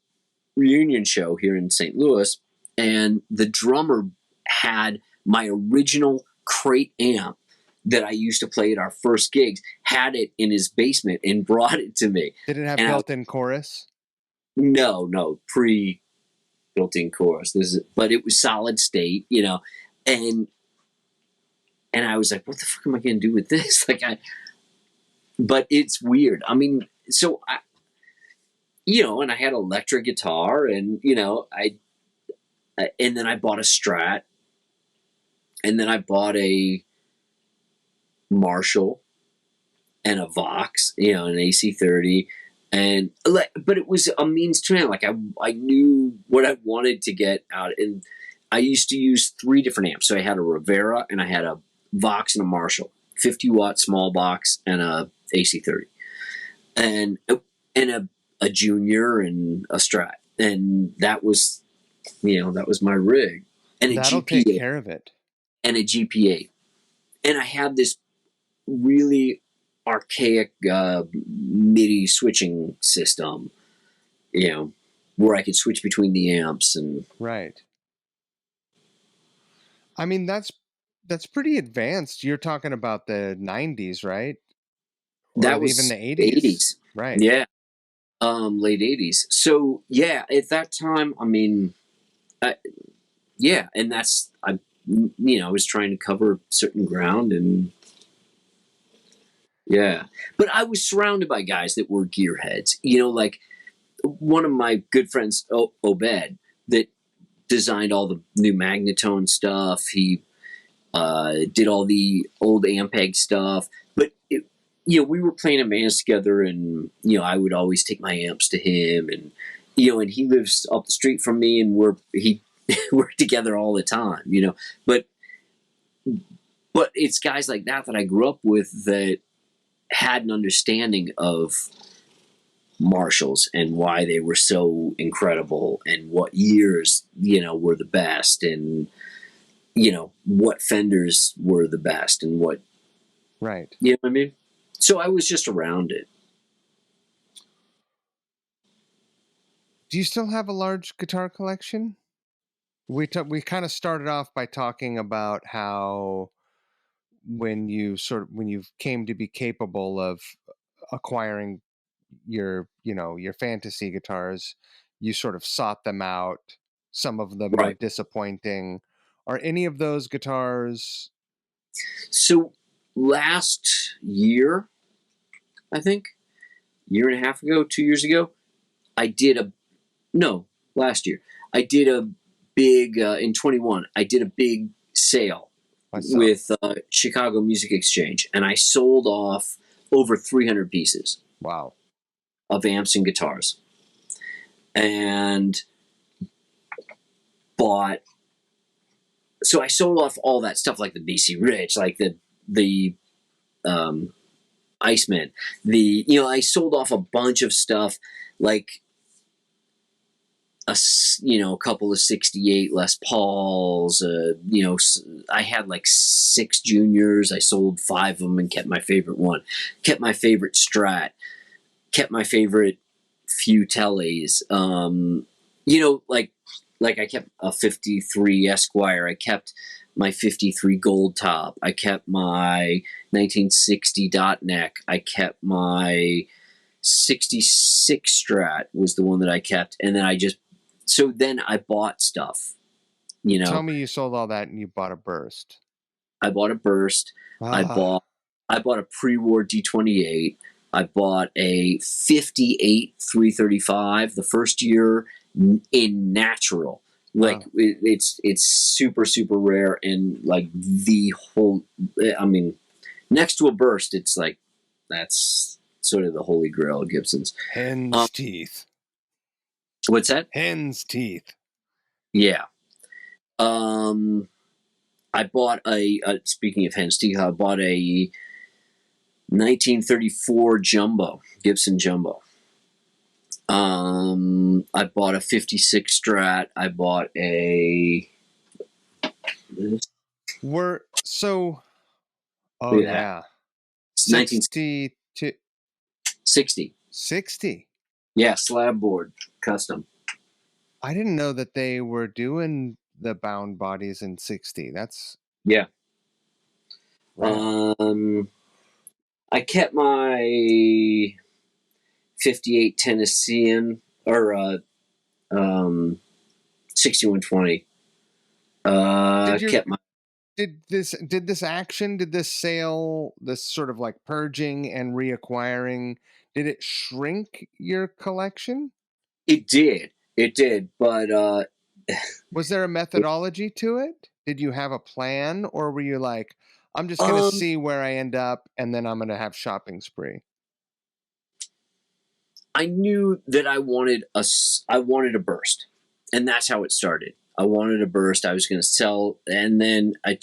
reunion show here in St. Louis, and the drummer had my original crate amp that I used to play at our first gigs, had it in his basement and brought it to me. Did it have And built-in chorus? no, pre built-in chorus. But it was solid state, you know, and I was like, what the fuck am I going to do with this? But it's weird. I mean, so and I had electric guitar, and and then I bought a Strat, and then I bought a Marshall and a Vox, an AC30, but it was a means to an end. Like I knew what I wanted to get out, and I used to use 3 different amps. So I had a Rivera, and I had a Vox and a Marshall, 50-watt small box, and a AC30, and a Junior and a Strat, and that was my rig, and a That'll GP8, take care of it. and a GP8, and I had this really archaic MIDI switching system, where I could switch between the amps and Right. I mean, that's pretty advanced. You're talking about the 90s, right? Or that even was the 80s. 80s. Right. Yeah. Late 80s. So yeah, at that time, I mean, and I was trying to cover certain ground, and yeah, but I was surrounded by guys that were gearheads. Like one of my good friends, Obed, that designed all the new Magnetone stuff. He did all the old Ampeg stuff, but we were playing in bands together, and I would always take my amps to him, and and he lives up the street from me, and we're together all the time, but it's guys like that I grew up with that had an understanding of Marshalls and why they were so incredible, and what years were the best, and what Fenders were the best, and what Right. you know what I mean. So I was just around it. Do you still have a large guitar collection? We kind of started off by talking about how when you came to be capable of acquiring your fantasy guitars, you sort of sought them out. Some of them were Right. disappointing. Are any of those guitars? So last year, I think, year and a half ago, 2 years ago, last year, I did a big, in 21, I did a big sale with Chicago Music Exchange, and I sold off over 300 pieces. Wow. Of amps and guitars, and bought. So I sold off all that stuff, like the BC Rich, like the Iceman. I sold off a bunch of stuff, like a couple of 68 Les Pauls. I had like 6 Juniors. I sold 5 of them and kept my favorite one. Kept my favorite Strat. Kept my favorite few Tellys. Like I kept a 53 Esquire. I kept my 53 Gold Top. I kept my 1960 Dot Neck. I kept my 66 Strat was the one that I kept. And then then I bought stuff, Tell me you sold all that and you bought a Burst. I bought a Burst. I bought a pre-war D28. I bought a 58 335 the first year in natural. Like it's super, super rare, and like the whole, I mean, next to a Burst, it's like That's sort of the holy grail of Gibsons. Hen's teeth. What's that? Hen's teeth. Yeah. I bought speaking of hen's teeth, I bought a 1934 Jumbo, Gibson Jumbo. I bought a 56 Strat. I bought a... Oh, yeah. 60. 60. Yeah, slab board, custom. I didn't know that they were doing the bound bodies in 60. That's... Yeah. Wow. I kept my 58 Tennessean, or 6120. Kept my... Did this sale, this sort of like purging and reacquiring, did it shrink your collection? It did, but was there a methodology to it? Did you have a plan, or were you like, I'm just going to see where I end up, and then I'm going to have shopping spree? I knew that I wanted a burst, and that's how it started. I wanted a burst. I was going to sell, and then I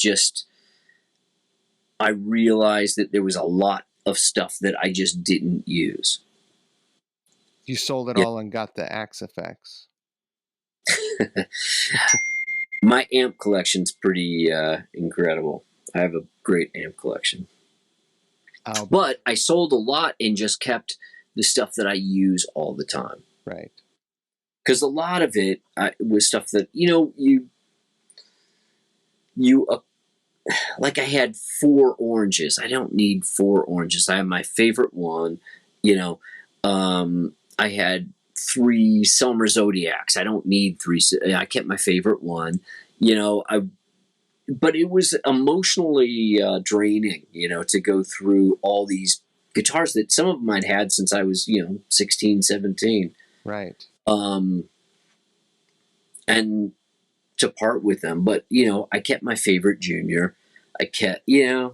realized that there was a lot of stuff that I just didn't use. You sold it all and got the Axe effects. My amp collection's pretty incredible. I have a great amp collection. But I sold a lot and just kept the stuff that I use all the time. Right. Because a lot of it was stuff that, you like I had 4 oranges. I don't need 4 oranges. I have my favorite one. I had 3 Summer Zodiacs. I don't need 3. I kept my favorite one. But it was emotionally draining, to go through all these guitars that some of them I'd had since I was, 16, 17. Right. And to part with them. But, I kept my favorite Junior. I kept the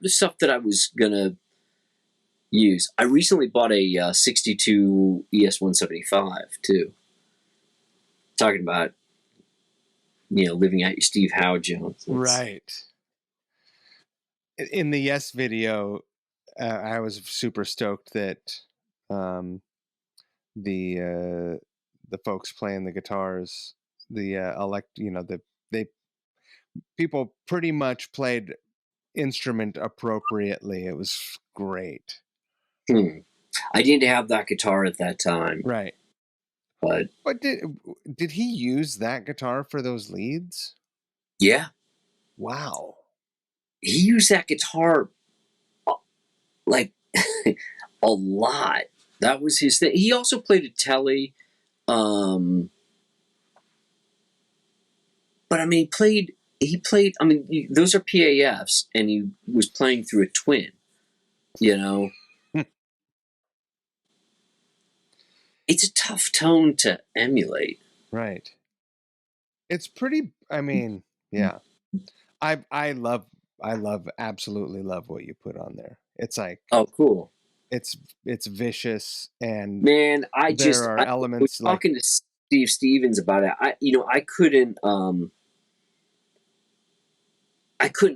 stuff that I was going to use. I recently bought a 62 ES-175 too. Talking about, living out your Steve Howe Jones. Right. In the Yes video, I was super stoked that the folks playing the guitars, people pretty much played instrument appropriately. It was great. I didn't have that guitar at that time. Right. But did he use that guitar for those leads? Yeah. Wow. He used that guitar like a lot. That was his thing. He also played a Telly. But I mean, he played, those are PAFs, and he was playing through a twin, It's a tough tone to emulate. Right. It's pretty, yeah. I absolutely love what you put on there. It's like, oh, cool. It's vicious, and man, there are elements like talking to Steve Stevens about it. I couldn't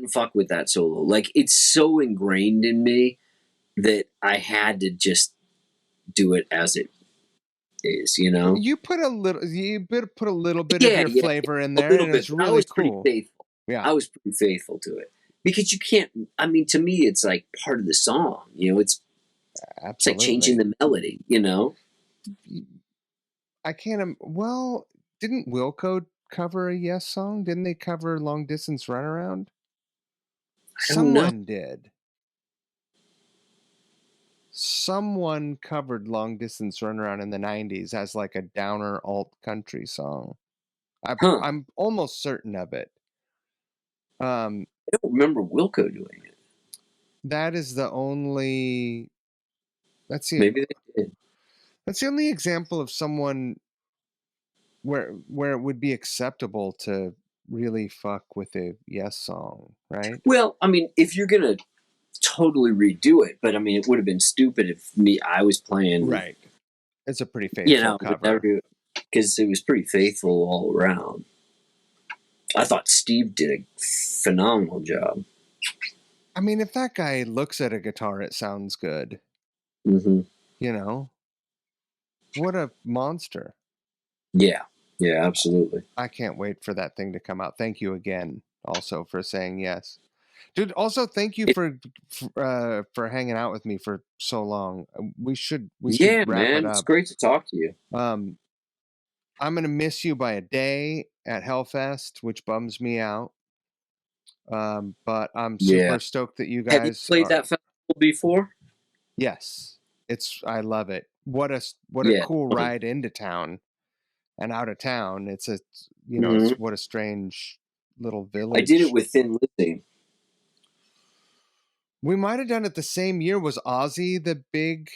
fuck with that solo. Like, it's so ingrained in me that I had to just do it as it is. You put a little bit of your flavor in there, and it's really I was cool. Pretty faithful. Yeah, I was pretty faithful to it, because you can't. To me, it's like part of the song. It's like changing the melody. I can't. Well, didn't Wilco cover a Yes song? Didn't they cover Long Distance Runaround? Someone did. Someone covered Long Distance Runaround in the 90s as like a downer alt country song. I'm almost certain of it. I don't remember Wilco doing it. That is the only... Maybe they did. That's the only example of someone where it would be acceptable to really fuck with a Yes song, right? Well, if you're gonna totally redo it, but I mean, it would have been stupid if I was playing. Right. It's a pretty faithful cover. Because it was pretty faithful all around. I thought Steve did a phenomenal job. I mean, if that guy looks at a guitar, it sounds good. Mm-hmm. You know? What a monster. Yeah. Yeah, absolutely. I can't wait for that thing to come out. Thank you again also for saying yes. Dude, also thank you for hanging out with me for so long. We should wrap man, it up. It's great to talk to you. I'm gonna miss you by a day at Hellfest, which bums me out. But I'm super stoked that you guys have you played that festival before. Yes, I love it. What a cool ride into town and out of town. It's a it's what a strange little village. I did it with Thin Lizzy. We might have done it the same year. Was Ozzy the big?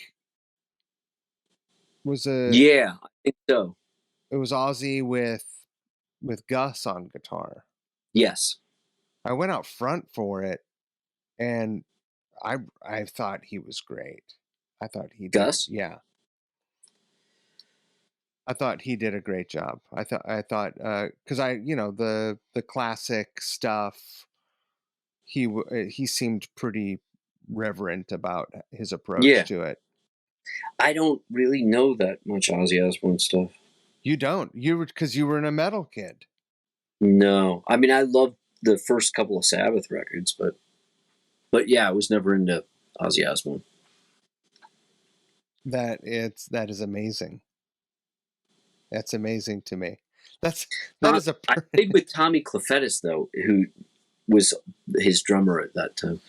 Yeah, I think so. It was Ozzy with Gus on guitar. Yes. I went out front for it, and I thought he was great. I thought he did. Gus? Yeah. I thought he did a great job. I thought because the classic stuff. He seemed pretty reverent about his approach to it. I don't really know that much Ozzy Osbourne stuff. You don't? Because you were a metal kid. No, I mean I loved the first couple of Sabbath records, but yeah, I was never into Ozzy Osbourne. That is amazing. That's amazing to me. That is a. I played with Tommy Clufetis though, who was his drummer at that time.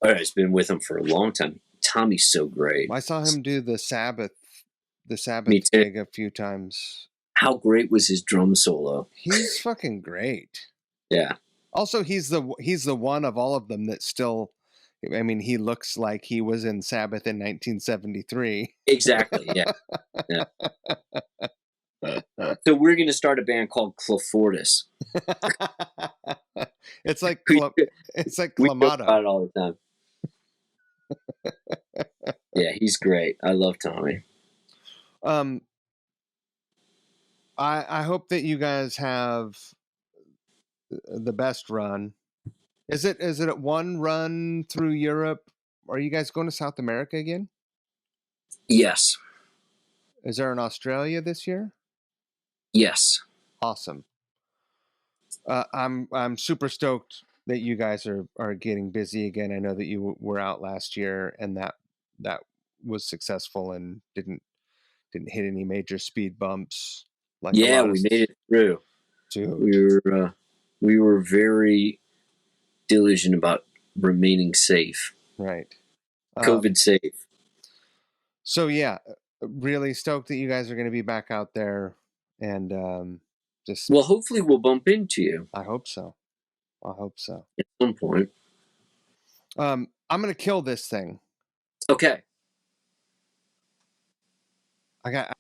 I've been with him for a long time. Tommy's so great. I saw him do the Sabbath gig a few times. How great was his drum solo? He's fucking great. Yeah. Also, he's the one of all of them that still. I mean, he looks like he was in Sabbath in 1973. Exactly. Yeah. Yeah. So we're going to start a band called Fortus. It's like we Clamato. talk about it all the time. Yeah, he's great. I love Tommy. I hope that you guys have the best run. Is it one run through Europe? Are you guys going to South America again? Yes. Is there an Australia this year? Yes. Awesome. I'm super stoked that you guys are getting busy again. I know that you were out last year and that was successful and didn't hit any major speed bumps. Like we made it through. Dude. We were very diligent about remaining safe. Right. COVID safe. So yeah, really stoked that you guys are going to be back out there, and well, hopefully we'll bump into you. I hope so. At some point. I'm going to kill this thing. Okay. I got